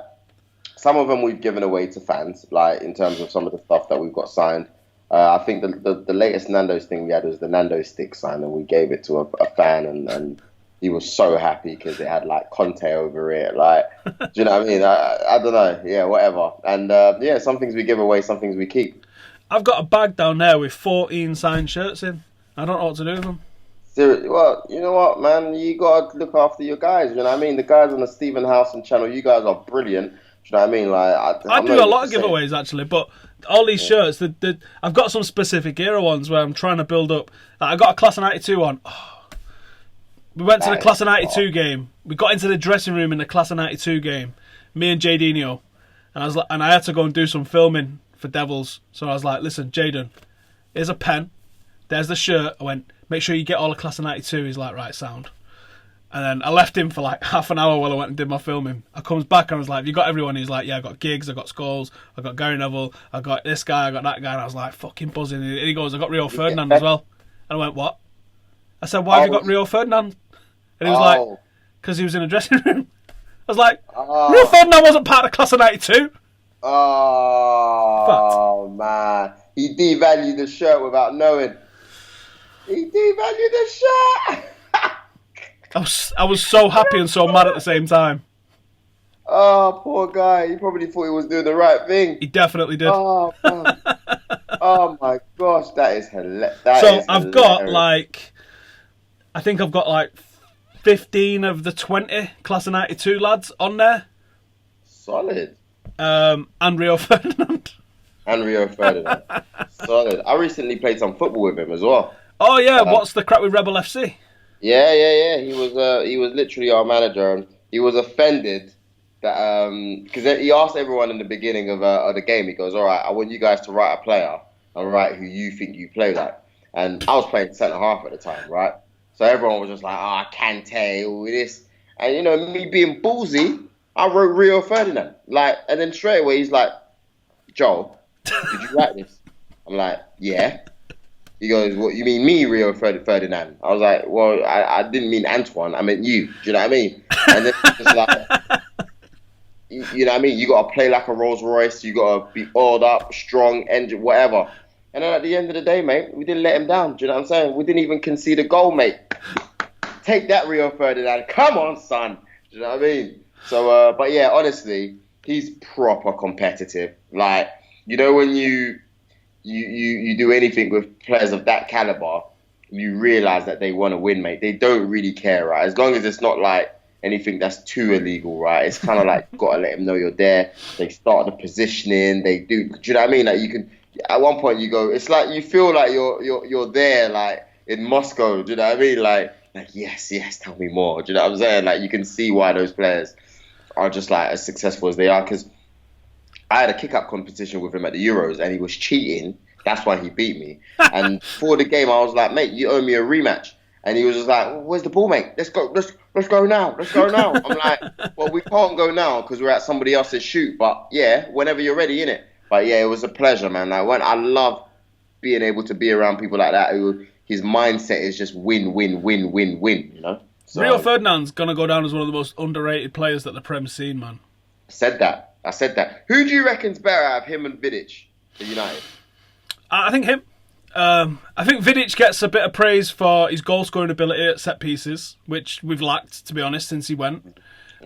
some of them we've given away to fans, like in terms of some of the stuff that we've got signed. I think the latest Nando's thing we had was the Nando's stick sign, and we gave it to a fan, and he was so happy because it had like Conte over it. Like, do you know what I mean? I don't know. Yeah, whatever. And yeah, some things we give away, some things we keep. I've got a bag down there with 14 signed shirts in. I don't know what to do with them. Seriously, well, you know what, man? You got to look after your guys. You know what I mean? The guys on the Stephen Howson channel, you guys are brilliant. Do you know what I mean? Like, I do a lot of giveaways, actually, but all these shirts, I've got some specific era ones where I'm trying to build up. Like, I got a Class of 92 one. Oh. We went to the Class of 92 game. We got into the dressing room in the Class of 92 game. Me and Jadinho. And I had to go and do some filming for Devils. So I was like, listen, Jaden, here's a pen. There's the shirt. I went, make sure you get all the Class of 92. He's like, right, sound. And then I left him for like half an hour while I went and did my filming. I comes back and I was like, have you got everyone? He's like, yeah, I got Giggs, I got Scholes, I got Gary Neville, I got this guy, I got that guy. And I was like, fucking buzzing. And he goes, I got Rio Ferdinand as well. And I went, what? I said, why have you got Rio Ferdinand? And he was like, because he was in a dressing room. I was like, Rio Ferdinand wasn't part of the Class of 92. Oh, man. He devalued the shirt without knowing. He devalued the shirt. I was so happy and so mad at the same time. Oh, poor guy. He probably thought he was doing the right thing. He definitely did. Oh, man. Oh, my gosh. That is hilarious. I've got like, I think I've got like 15 of the 20 Class of 92 lads on there. Solid. And Rio Ferdinand. Solid. I recently played some football with him as well. Oh yeah, what's the crap with Rebel FC? Yeah. He was literally our manager, and he was offended that because he asked everyone in the beginning of the game. He goes, "All right, I want you guys to write a player and write who you think you play like." And I was playing centre half at the time, right? So everyone was just like, Kante, all this. And, you know, me being ballsy, I wrote Rio Ferdinand. Like, and then straight away he's like, Joel, did you write this? I'm like, yeah. He goes, what, you mean me, Rio Ferdinand? I was like, well, I didn't mean Antoine. I meant you. Do you know what I mean? And then it's like, you know what I mean? You got to play like a Rolls Royce. You got to be oiled up, strong, engine, whatever. And then at the end of the day, mate, we didn't let him down. Do you know what I'm saying? We didn't even concede a goal, mate. Take that, Rio Ferdinand. Come on, son. Do you know what I mean? So, but yeah, honestly, he's proper competitive. Like, you know, when you do anything with players of that caliber, you realise that they want to win, mate. They don't really care, right? As long as it's not like anything that's too illegal, right? It's kind of like, got to let them know you're there. They start the positioning. They do. Do you know what I mean? Like, you can. At one point, you go. It's like you feel like you're there, like in Moscow. Do you know what I mean? Like yes, tell me more. Do you know what I'm saying? Like, you can see why those players are just like as successful as they are. Because I had a kick-up competition with him at the Euros, and he was cheating. That's why he beat me. And for the game, I was like, mate, you owe me a rematch. And he was just like, where's the ball, mate? Let's go now. I'm like, well, we can't go now because we're at somebody else's shoot. But yeah, whenever you're ready, innit? But yeah, it was a pleasure, man. Like, I love being able to be around people like that who his mindset is just win, you know? So, Rio Ferdinand's going to go down as one of the most underrated players that the Prem's seen, man. I said that. Who do you reckon's better out of him and Vidic for United? I think him. I think Vidic gets a bit of praise for his goal-scoring ability at set pieces, which we've lacked, to be honest, since he went.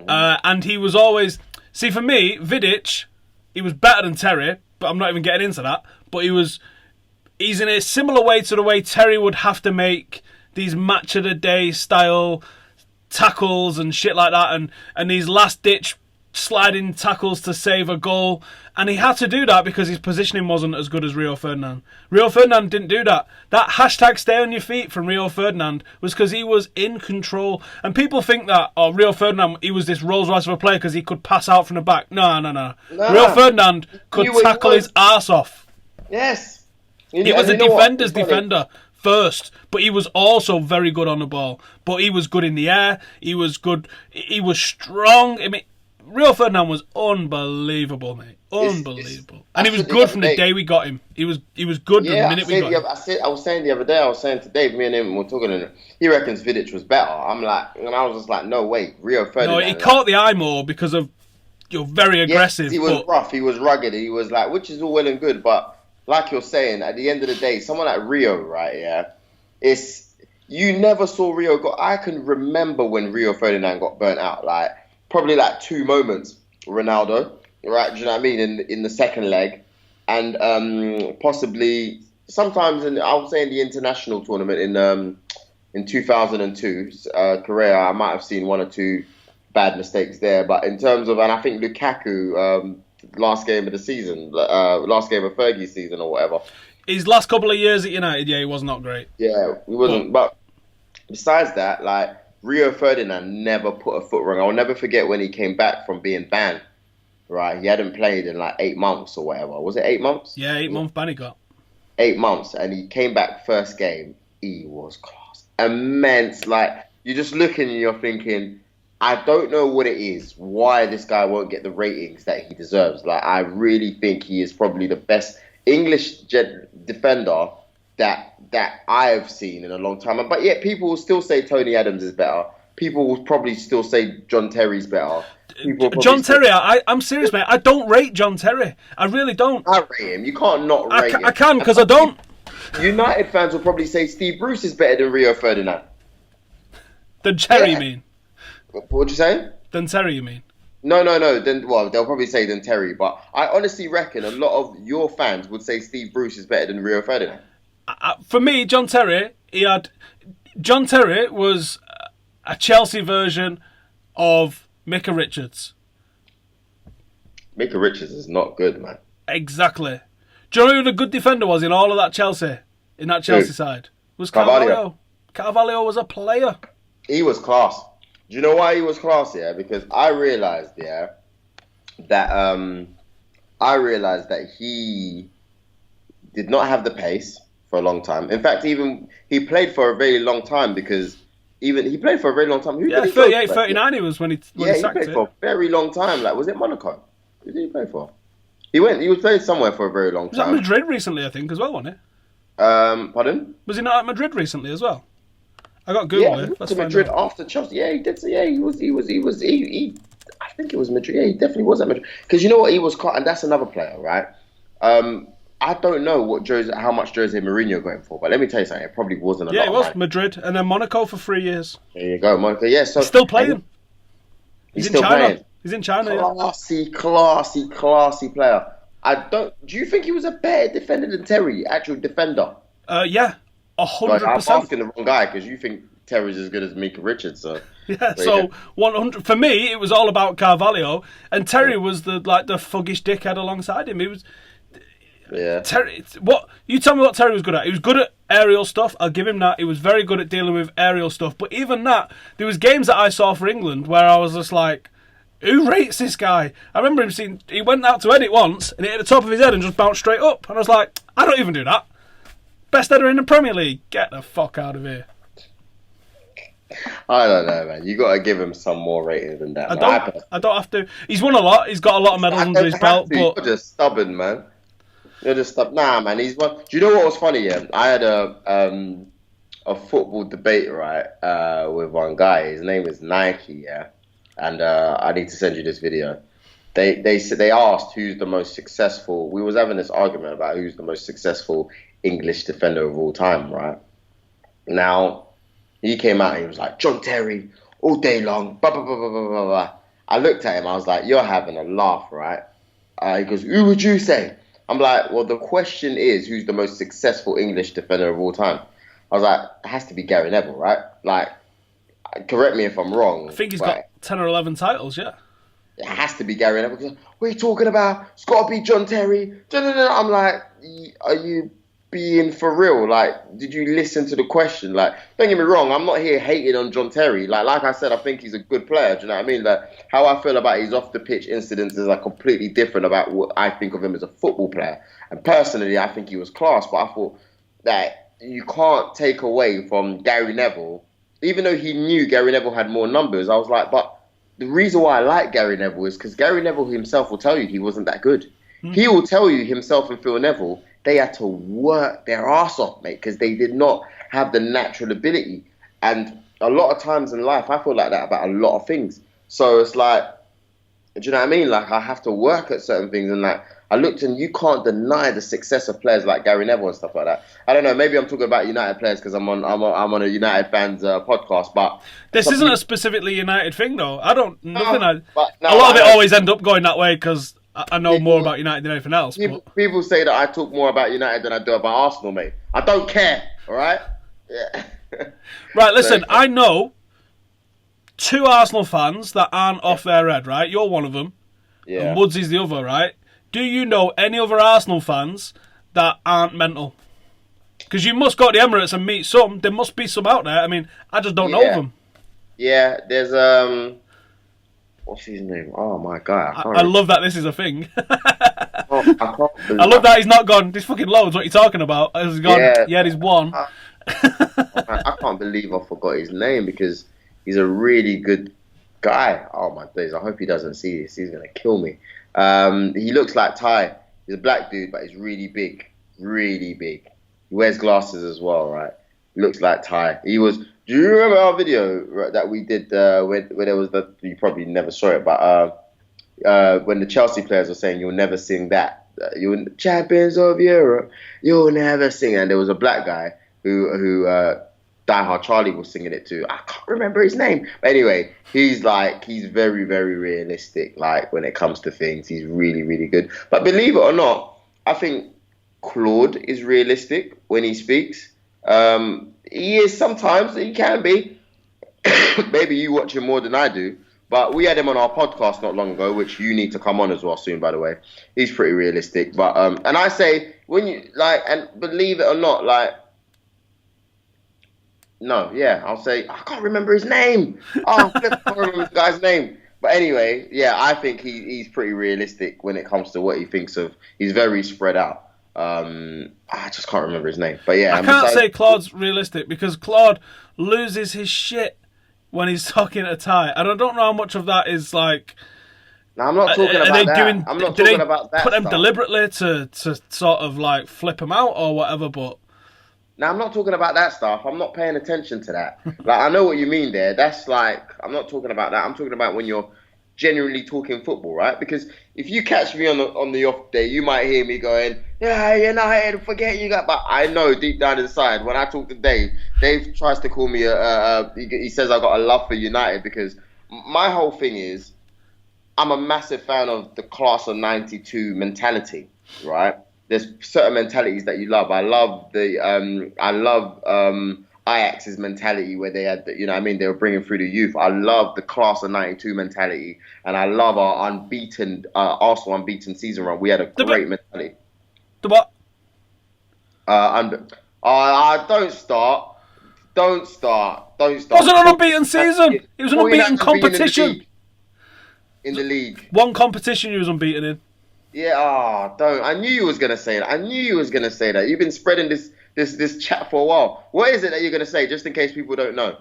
And he was always... See, for me, Vidic... He was better than Terry, but I'm not even getting into that. But he's in a similar way to the way Terry would have to make these match-of-the-day style tackles and shit like that, and these last-ditch sliding tackles to save a goal, and he had to do that because his positioning wasn't as good as Rio Ferdinand. Rio Ferdinand didn't do that. That hashtag stay on your feet from Rio Ferdinand was because he was in control. And people think that, Rio Ferdinand, he was this Rolls Royce of a player because he could pass out from the back. No. Rio Ferdinand could tackle his arse off. Yes. He was a defender's defender first, but he was also very good on the ball. But he was good in the air. He was good. He was strong. I mean, Rio Ferdinand was unbelievable, mate. Unbelievable. And he was good from the day we got him. He was good the minute we got him. I was saying the other day, I was saying to Dave, me and him were talking, and he reckons Vidic was better. I'm like, and I was just like, no way, Rio Ferdinand. No, he caught the eye more because of you're very aggressive. Yes, he was rough, he was rugged, he was like, which is all well and good, but like you're saying, at the end of the day, someone like Rio, right, you never saw Rio go. I can remember when Rio Ferdinand got burnt out, like, probably like 2 moments, Ronaldo, right? Do you know what I mean? In the second leg, and possibly sometimes I would say in the international tournament in 2002, Korea, I might have seen 1 or 2 bad mistakes there. But in terms of, and I think Lukaku, last game of the season, last game of Fergie's season or whatever. His last couple of years at United, he was not great. Yeah, he wasn't. But besides that, like, Rio Ferdinand never put a foot wrong. I'll never forget when he came back from being banned, right? He hadn't played in like 8 months or whatever. Was it 8 months? Yeah, 8-month ban he got. 8 months. And he came back first game. He was class. Immense. Like, you're just looking and you're thinking, I don't know what it is, why this guy won't get the ratings that he deserves. Like, I really think he is probably the best English defender that I've seen in a long time. But yet people will still say Tony Adams is better. People will probably still say John Terry's better. John Terry, I'm serious, mate. I don't rate John Terry. I really don't. I rate him. You can't not rate him. I can, because I don't. United fans will probably say Steve Bruce is better than Rio Ferdinand. Than Terry, you mean? What'd you say? Than Terry, you mean? No. Then, well, they'll probably say than Terry. But I honestly reckon a lot of your fans would say Steve Bruce is better than Rio Ferdinand. For me, John Terry was a Chelsea version of Micah Richards. Micah Richards is not good, man. Exactly. Do you know who the good defender was in all of that Chelsea? In that Chelsea side? Was Carvalho. Carvalho was a player. He was class. Do you know why he was class? Yeah, because I realised that he did not have the pace for a long time. In fact, even he played for a very long time because he played for a very long time. 38, 39 he was when he sacked it. He played for a very long time. Like, was it Monaco? Who did he play for? He was playing somewhere for a very long time. Was at Madrid recently, I think, as well, wasn't he? Pardon? Was he not at Madrid recently as well? I got Google here. He went to Madrid after Chelsea. Yeah, he did. Yeah, he was. I think it was Madrid. Yeah, he definitely was at Madrid. Because you know what, he was, and that's another player, right? I don't know how much Jose Mourinho got him for, but let me tell you something. It probably wasn't a lot. Yeah, it was Madrid and then Monaco for 3 years. There you go, Monaco. Yeah, so he's still playing. He's still China. Playing. He's in China. Classy player. Do you think he was a better defender than Terry? Actual defender? Yeah, 100%. I'm asking the wrong guy because you think Terry's as good as Micah Richards. So yeah, so 100. For me, it was all about Carvalho, and Terry was the fuggish dickhead alongside him. He was. Yeah. Terry, what you tell me what Terry was good at? He was good at aerial stuff. I'll give him that. He was very good at dealing with aerial stuff. But even that, there was games that I saw for England where I was just like, who rates this guy? I remember he went out to head it once and it hit the top of his head and just bounced straight up. And I was like, I don't even do that. Best header in the Premier League. Get the fuck out of here. I don't know, man. You got to give him some more rating than that. I don't have to. He's won a lot. He's got a lot of medals under his belt. But you're just stubborn, man. You're just stubborn. Nah, man. He's won. Do you know what was funny? Yeah, I had a football debate with one guy. His name is Nike. Yeah, and I need to send you this video. They asked who's the most successful. We was having this argument about who's the most successful English defender of all time, right? Now, he came out and he was like, John Terry, all day long, blah, blah, blah, blah, blah, blah, blah. I looked at him, I was like, you're having a laugh, right? He goes, who would you say? I'm like, well, the question is, who's the most successful English defender of all time? I was like, it has to be Gary Neville, right? Like, correct me if I'm wrong. I think he's got 10 or 11 titles, yeah. it has to be Gary Neville. Because, what are you talking about? It's got to be John Terry. I'm like, are you being for real? Like, did you listen to the question? Like, don't get me wrong, I'm not here hating on John Terry. Like I said, I think he's a good player. Do you know what I mean? Like, how I feel about his off the pitch incidents is like completely different about what I think of him as a football player. And personally, I think he was class. But I thought that you can't take away from Gary Neville, even though he knew Gary Neville had more numbers. I was like, but the reason why I like Gary Neville is because Gary Neville himself will tell you he wasn't that good. He will tell you himself and Phil Neville, they had to work their arse off, mate, because they did not have the natural ability. And a lot of times in life, I feel like that about a lot of things. So it's like, do you know what I mean? Like, I have to work at certain things. And like, I looked, and you can't deny the success of players like Gary Neville and stuff like that. I don't know. Maybe I'm talking about United players because I'm on a United fans podcast. But this isn't a specifically United thing, though. A lot of it always end up going that way because I know more about United than anything else. People say that I talk more about United than I do about Arsenal, mate. I don't care. All right. Yeah. Right. Listen, I know 2 Arsenal fans that aren't off their head. Right. You're one of them. Yeah. And Woodsy's the other. Right. Do you know any other Arsenal fans that aren't mental? Because you must go to the Emirates and meet some. There must be some out there. I mean, I just don't know them. Yeah, there's what's his name? Oh my god! I love that this is a thing. I love that he's not gone. There's fucking loads. What are you talking about? He's gone. Yeah, there's one. I can't believe I forgot his name because he's a really good guy. Oh my days! I hope he doesn't see this. He's gonna kill me. He looks like Ty. He's a black dude, but he's really big. Really big. He wears glasses as well, right? Looks like Ty. He was. Do you remember our video that we did where there was you probably never saw it, but when the Chelsea players were saying, "You'll never sing that. You're champions of Europe. You'll never sing." And there was a black guy who Die Hard Charlie was singing it to. I can't remember his name. But anyway, he's very, very realistic. Like, when it comes to things, he's really, really good. But believe it or not, I think Claude is realistic when he speaks. He is sometimes. He can be. Maybe you watch him more than I do. But we had him on our podcast not long ago, which you need to come on as well soon, by the way. He's pretty realistic. But and I say, when you and believe it or not, I'll say, I can't remember his name. I can't remember the guy's name. But anyway, yeah, I think he's pretty realistic when it comes to what he thinks of. He's very spread out. I just can't remember his name. But yeah, I can't say Claude's realistic because Claude loses his shit when he's talking to Ty. And I don't know how much of that is like... No, I'm not talking about that. I'm not talking about that. Put them deliberately to sort of like flip him out or whatever, but... Now, I'm not talking about that stuff. I'm not paying attention to that. Like, I know what you mean there. That's like, I'm not talking about that. I'm talking about when you're genuinely talking football, right? Because if you catch me on the off day, you might hear me going, yeah, United, forget you got. But I know deep down inside, when I talk to Dave tries to call me he says I got a love for United because my whole thing is I'm a massive fan of the class of '92 mentality, right? There's certain mentalities that you love. I love Ajax's mentality where they had, you know what I mean, they were bringing through the youth. I love the class of '92 mentality, and I love our Arsenal unbeaten season run. We had a great mentality. The what? Don't start. It wasn't an unbeaten season. It was an unbeaten competition. In the league. One competition you was unbeaten in. Yeah, don't. I knew you was gonna say that. You've been spreading this chat for a while. What is it that you're gonna say, just in case people don't know?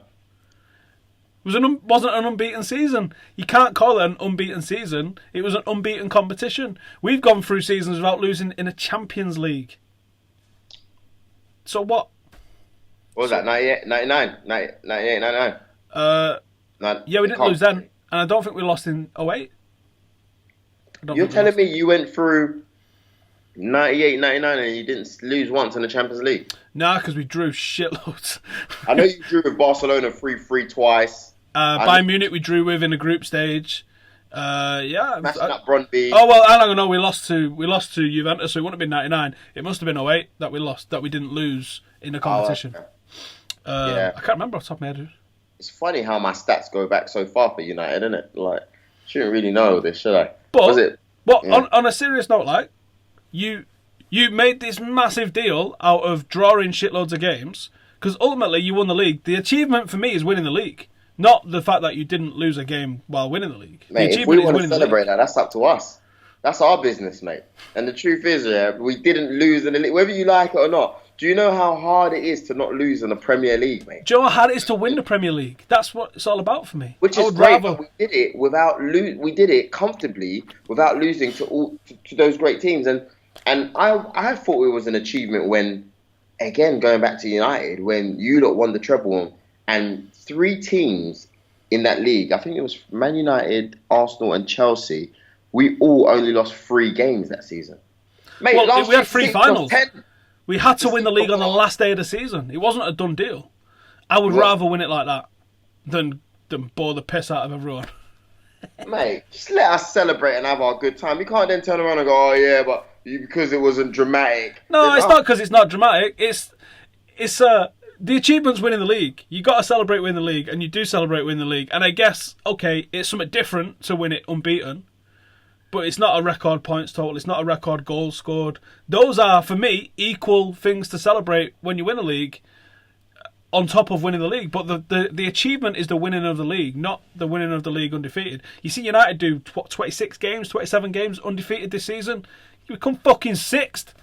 It wasn't an unbeaten season. You can't call it an unbeaten season. It was an unbeaten competition. We've gone through seasons without losing in a Champions League. So what? What was that? 98, 99? 98, 99? Yeah, we didn't lose then. And I don't think we lost in 08. You're telling me you went through 98, 99 and you didn't lose once in the Champions League? Nah, because we drew shitloads. I know you drew with Barcelona 3-3 twice. Bayern Munich we drew with in the group stage. Yeah. Smashing up Brøndby. Oh, well, how long ago we lost to Juventus, so it wouldn't have been 99. It must have been 08 that we lost, that we didn't lose in the competition. Oh, okay. Yeah. I can't remember off the top of my head. It's funny how my stats go back so far for United, isn't it? Like, Shouldn't really know this, should I? But Was it? on a serious note, like you made this massive deal out of drawing shitloads of games because ultimately you won the league. The achievement for me is winning the league, not the fact that you didn't lose a game while winning the league. Mate, if we want to celebrate that, that's up to us. That's our business, mate. And the truth is, we didn't lose in the league, whether you like it or not. Do you know how hard it is to not lose in the Premier League, mate? Do you know how hard it is to win the Premier League? That's what it's all about for me. Which is great, but we did it we did it comfortably without losing to those great teams. And I thought it was an achievement when, again, going back to United, when you lot won the treble and 3 teams in that league, I think it was Man United, Arsenal and Chelsea, we all only lost 3 games that season. Mate, well, we had 3 finals. We had to win the league on the last day of the season. It wasn't a done deal. I would rather win it like that than bore the piss out of everyone. Mate, just let us celebrate and have our good time. You can't then turn around and go, oh yeah, but because it wasn't dramatic. No, it's not because it's not dramatic. It's the achievement's winning the league. You got to celebrate winning the league, and you do celebrate winning the league. And I guess, okay, it's something different to win it unbeaten. But it's not a record points total. It's not a record goals scored. Those are, for me, equal things to celebrate when you win a league on top of winning the league. But the achievement is the winning of the league, not the winning of the league undefeated. You see United do 26 games, 27 games undefeated this season. You become fucking 6th.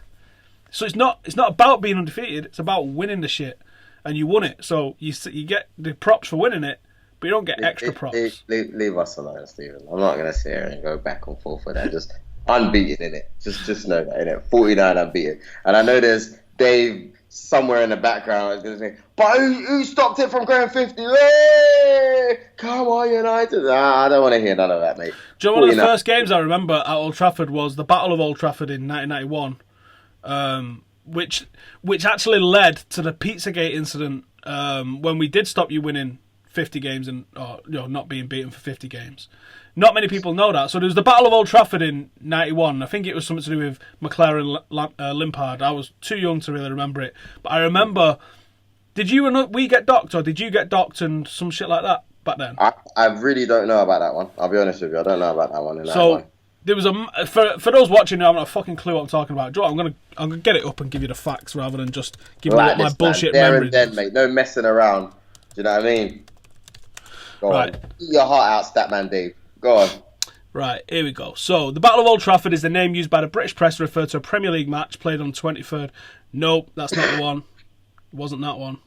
So it's not about being undefeated. It's about winning the shit. And you won it. So you get the props for winning it. But you don't get extra props. Leave us alone, Stephen. I'm not going to sit here and go back and forth with that. Just unbeaten in it. Just know that, innit? 49 unbeaten. And I know there's Dave somewhere in the background is going to say, but who stopped it from going 50? Hey! Come on, United. Nah, I don't want to hear none of that, mate. Do you know one of the first games I remember at Old Trafford was the Battle of Old Trafford in 1991, which actually led to the Pizzagate incident when we did stop you winning 50 games and not being beaten for 50 games. Not many people know that. So there was the Battle of Old Trafford in 91. I think it was something to do with McLaren Limpard. I was too young to really remember it. But I remember, did you and we get docked, or did you get docked and some shit like that back then? I really don't know about that one. I'll be honest with you. I don't know about that one. There was for those watching, I haven't a fucking clue what I'm talking about. I'm gonna get it up and give you the facts rather than just give you my bullshit memories. There and then, mate. No messing around. Do you know what I mean? Go on. Eat your heart out, Statman Dave. Go on. Right, here we go. So, the Battle of Old Trafford is the name used by the British press to refer to a Premier League match played on 23rd. Nope, that's not the one. It wasn't that one.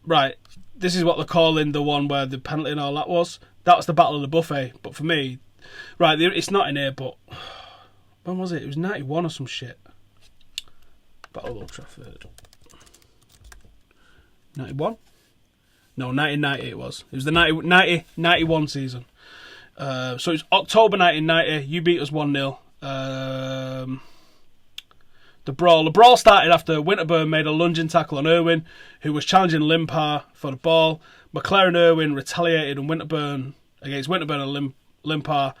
Right, this is what they're calling the one where the penalty and all that was. That was the Battle of the Buffet. But for me, right, it's not in here, but when was it? It was 91 or some shit. Battle of Old Trafford. 91? No, 1990 it was. It was the 90-91 season. So it was October 1990. You beat us 1-0. The brawl started after Winterburn made a lunging tackle on Irwin, who was challenging Limpar for the ball. McLaren Irwin retaliated against Winterburn and Limpar,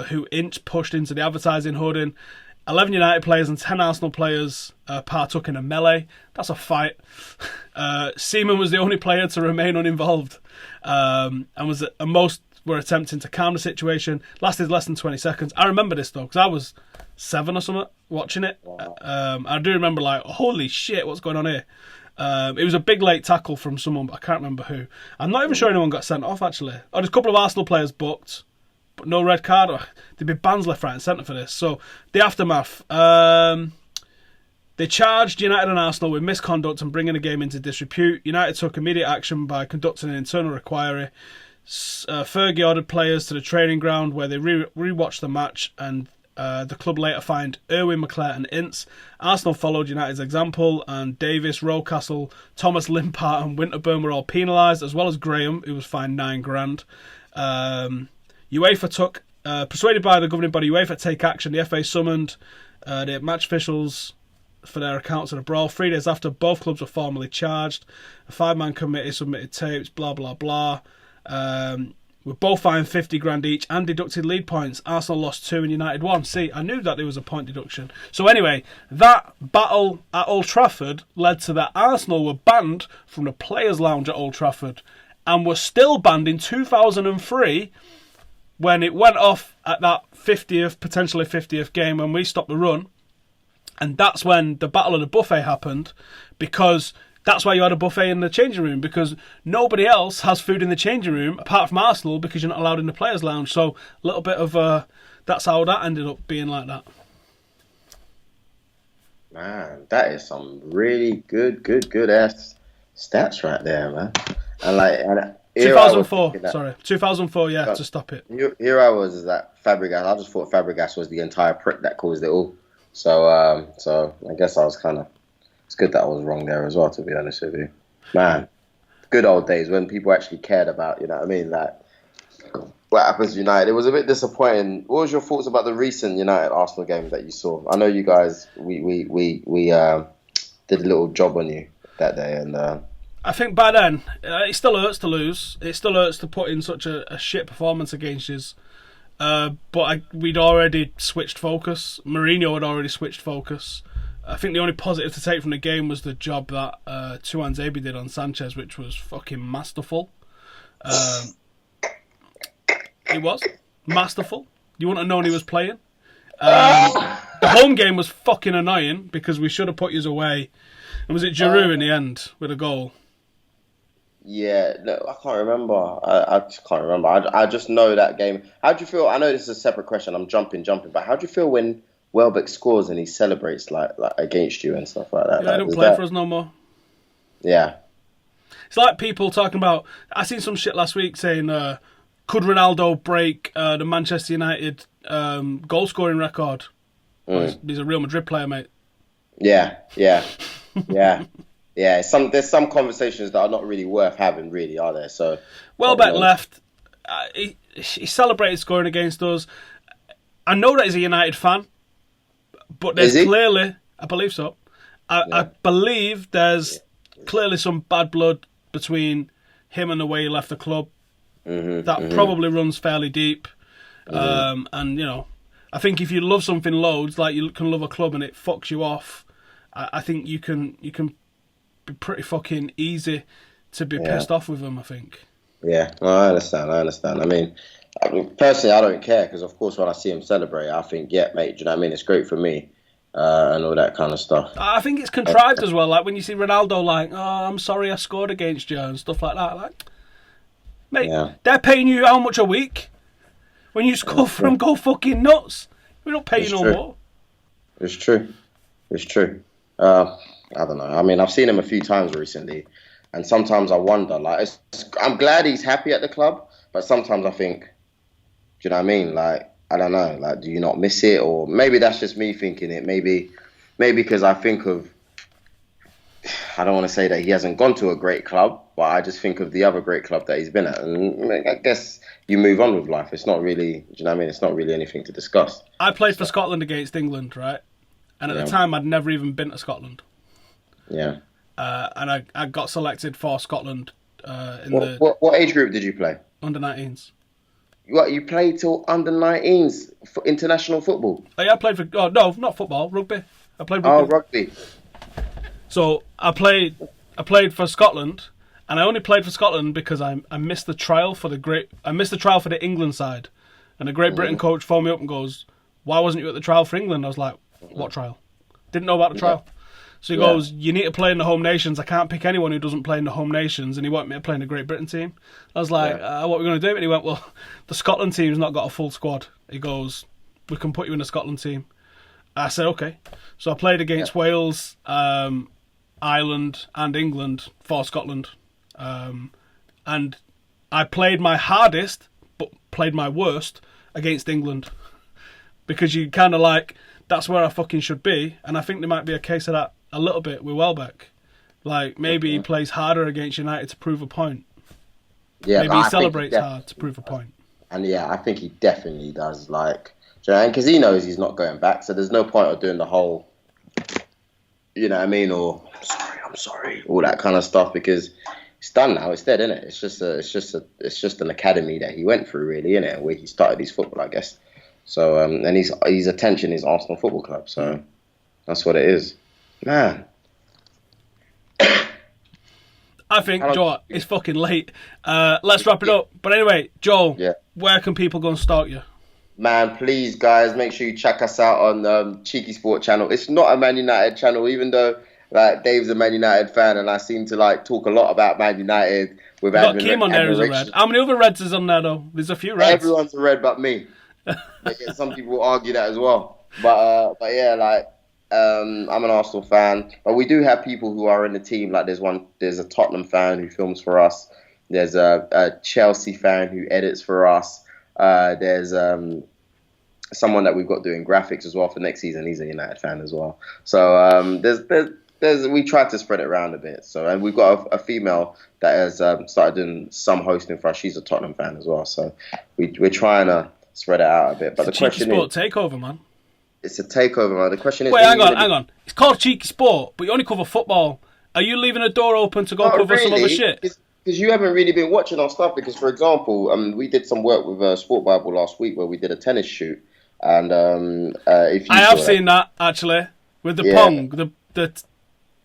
who pushed into the advertising hoarding. 11 United players and 10 Arsenal players partook in a melee. That's a fight. Seaman was the only player to remain uninvolved, and most were attempting to calm the situation. Lasted less than 20 seconds. I remember this though, because I was 7 or something watching it. Wow. I do remember, like, holy shit, what's going on here? It was a big late tackle from someone, but I can't remember who. I'm not even sure anyone got sent off, actually. Oh, there's a couple of Arsenal players booked, but no red card. There'd be bans left, right and centre for this. So, the aftermath. They charged United and Arsenal with misconduct and bringing the game into disrepute. United took immediate action by conducting an internal inquiry. Fergie ordered players to the training ground where they re-watched the match, and the club later fined Irwin, McClare and Ince. Arsenal followed United's example, and Davis, Rocastle, Thomas Limpart and Winterburn were all penalised, as well as Graham, who was fined £9,000. UEFA took, persuaded by the governing body UEFA to take action, the FA summoned the match officials for their accounts of the brawl. 3 days after, both clubs were formally charged. A 5-man committee submitted tapes, blah, blah, blah. We're both fined $50,000 each and deducted lead points. Arsenal lost 2 and United 1. See, I knew that there was a point deduction. So anyway, that battle at Old Trafford led to that Arsenal were banned from the Players' Lounge at Old Trafford. and was still banned in 2003 when it went off at that 50th, potentially 50th game when we stopped the run. And that's when the Battle of the Buffet happened, because that's why you had a buffet in the changing room, because nobody else has food in the changing room apart from Arsenal, because you're not allowed in the players' lounge. So a little bit of that's how that ended up being like that. Man, that is some really good ass stats right there, man. And like, 2004, yeah, to stop it. Here I was, is that Fabregas. I just thought Fabregas was the entire prick that caused it all. So I guess I was it's good that I was wrong there as well, to be honest with you. Man, good old days when people actually cared about, you know what I mean, like what happens to United. It was a bit disappointing. What was your thoughts about the recent United Arsenal game that you saw? I know you guys, we did a little job on you that day, and I think by then it still hurts to lose. It still hurts to put in such a shit performance against us. But we'd already switched focus. Mourinho had already switched focus. I think the only positive to take from the game was the job that Tuanzebe did on Sanchez, which was fucking masterful. It was masterful. You wouldn't have known he was playing. The home game was fucking annoying because we should have put yous away. And was it Giroud in the end with a goal? Yeah, no, I can't remember. I just can't remember. I just know that game. How do you feel? I know this is a separate question. I'm jumping, but how do you feel when Welbeck scores and he celebrates like against you and stuff like that? Yeah, like, they don't play for us no more. Yeah. It's like people talking about... I seen some shit last week saying, could Ronaldo break the Manchester United goal-scoring record? He's a Real Madrid player, mate. Yeah. Yeah, there's some conversations that are not really worth having, really, are there? So Welbeck left. He celebrated scoring against us. I know that he's a United fan, but there's clearly, I believe so. I believe there's clearly some bad blood between him and the way he left the club. That probably runs fairly deep. And you know, I think if you love something loads, like you can love a club and it fucks you off, I think you can be pretty fucking easy to be pissed off with them, I think. Yeah, well, I understand. I mean, personally, I don't care, because of course when I see him celebrate, I think, yeah, mate, do you know what I mean? It's great for me and all that kind of stuff. I think it's contrived as well. Like when you see Ronaldo like, oh, I'm sorry I scored against you and stuff like that. Like, mate, they're paying you how much a week? When you score for them, go fucking nuts. We don't pay you no more. It's true. I don't know. I mean, I've seen him a few times recently, and sometimes I wonder. Like, I'm glad he's happy at the club, but sometimes I think, do you know what I mean? Like, I don't know. Like, do you not miss it, or maybe that's just me thinking it? Maybe because I think of. I don't want to say that he hasn't gone to a great club, but I just think of the other great club that he's been at, and I guess you move on with life. It's not really, do you know what I mean? It's not really anything to discuss. I played for Scotland against England, right? And at the time, I'd never even been to Scotland. Yeah. And I got selected for Scotland. What age group did you play? Under 19s. What, you played till under 19s for international football? Oh, yeah, I played for... Oh, no, not football, rugby. I played rugby. Oh, rugby. So I played for Scotland, and I only played for Scotland because I missed the trial for the England side. And the Great Britain coach phoned me up and goes, why wasn't you at the trial for England? I was like, what trial? Didn't know about the trial. So he goes, you need to play in the home nations. I can't pick anyone who doesn't play in the home nations. And he wanted me to play in the Great Britain team. I was like, what are we going to do? And he went, well, the Scotland team's not got a full squad. He goes, we can put you in the Scotland team. I said, okay. So I played against Wales, Ireland and England for Scotland. And I played my hardest, but played my worst against England. Because you kind of like, that's where I fucking should be. And I think there might be a case of that a little bit with Welbeck. Like, maybe he plays harder against United to prove a point. Yeah, maybe he celebrates hard to prove a point. And yeah, I think he definitely does. Like, because he knows he's not going back, so there's no point of doing the whole, you know what I mean, or I'm sorry, all that kind of stuff, because it's done now. It's dead, isn't it? It's just an academy that he went through, really, isn't it? Where he started his football, I guess. So, and his attention is Arsenal Football Club. So that's what it is, man. I think, Joel, it's fucking late. Let's wrap it up. But anyway, Joel, where can people go and stalk you? Man, please, guys, make sure you check us out on Cheeky Sport channel. It's not a Man United channel, even though like Dave's a Man United fan, and I seem to like talk a lot about Man United. With got Keem on there as a red. How many other Reds is on there though? There's a few Reds. Everyone's a red but me. Some people argue that as well. But yeah, like I'm an Arsenal fan, but we do have people who are in the team. Like there's a Tottenham fan who films for us. There's a Chelsea fan who edits for us. There's someone that we've got doing graphics as well for next season. He's a United fan as well. So we try to spread it around a bit. So, and we've got a female that has started doing some hosting for us. She's a Tottenham fan as well. So we're trying to spread it out a bit. But the question is, takeover, man. It's a takeover, man. The question is, wait, hang on. It's called Cheeky Sport, but you only cover football. Are you leaving a door open to go cover some other shit? Because you haven't really been watching our stuff. Because, for example, we did some work with Sport Bible last week where we did a tennis shoot. And if you I have seen that actually with the pong, the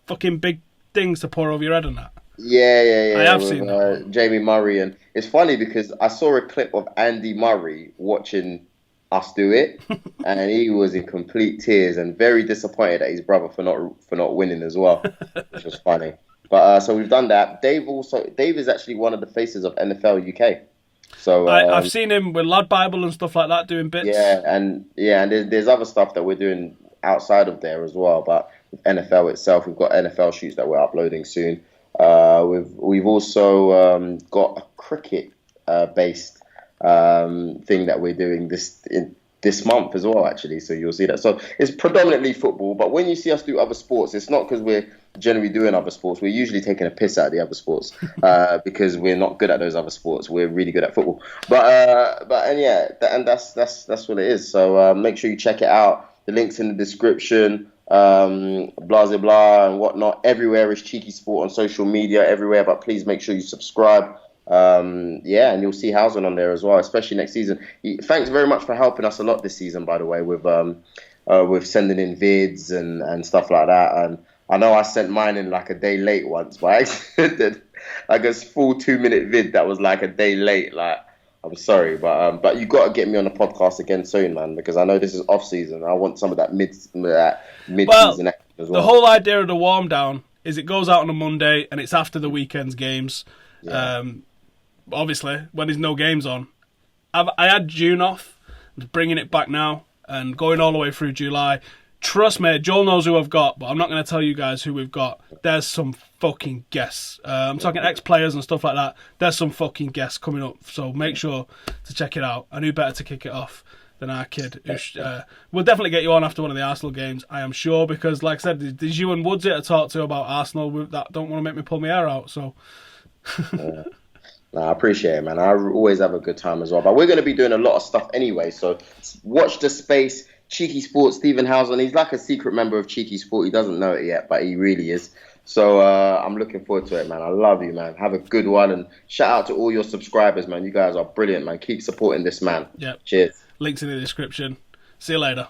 fucking big things to pour over your head and that. Yeah. I have seen that. Jamie Murray, and it's funny because I saw a clip of Andy Murray watching us do it, and he was in complete tears and very disappointed at his brother for not winning as well, which was funny. But so we've done that. Dave is actually one of the faces of NFL UK. So I've seen him with Lad Bible and stuff like that doing bits. And there's other stuff that we're doing outside of there as well. But with NFL itself, we've got NFL shoots that we're uploading soon. We've also got a cricket based thing that we're doing this month as well, actually. So you'll see that. So it's predominantly football, but when you see us do other sports, it's not because we're generally doing other sports. We're usually taking a piss out of the other sports because we're not good at those other sports. We're really good at football. But that's what it is. So make sure you check it out. The link's in the description. Blah blah blah and whatnot. Everywhere is Cheeky Sport on social media. Everywhere, but please make sure you subscribe. And you'll see Howson on there as well, especially next season. Thanks very much for helping us a lot this season, by the way, with sending in vids and stuff like that. And I know I sent mine in like a day late once, but I accidentally like a full 2-minute vid that was like a day late. Like, I'm sorry, but you got to get me on the podcast again soon, man, because I know this is off season. I want some of that mid season action as well. The whole idea of the warm down is it goes out on a Monday and it's after the weekend's games. Yeah. Obviously, when there's no games on, I had June off, I'm bringing it back now and going all the way through July. Trust me, Joel knows who I've got, but I'm not going to tell you guys who we've got. There's some fucking guests. I'm talking ex-players and stuff like that. There's some fucking guests coming up, so make sure to check it out. And who better to kick it off than our kid? We'll definitely get you on after one of the Arsenal games, I am sure, because like I said, there's you and Woods here to talk to about Arsenal that don't want to make me pull my hair out, so... No, I appreciate it, man. I always have a good time as well. But we're going to be doing a lot of stuff anyway, so watch the space. Cheeky Sport, Stephen Howson. He's like a secret member of Cheeky Sport. He doesn't know it yet, but he really is. So I'm looking forward to it, man. I love you, man. Have a good one, and shout out to all your subscribers, man. You guys are brilliant, man. Keep supporting this man. Yep. Cheers. Links in the description. See you later.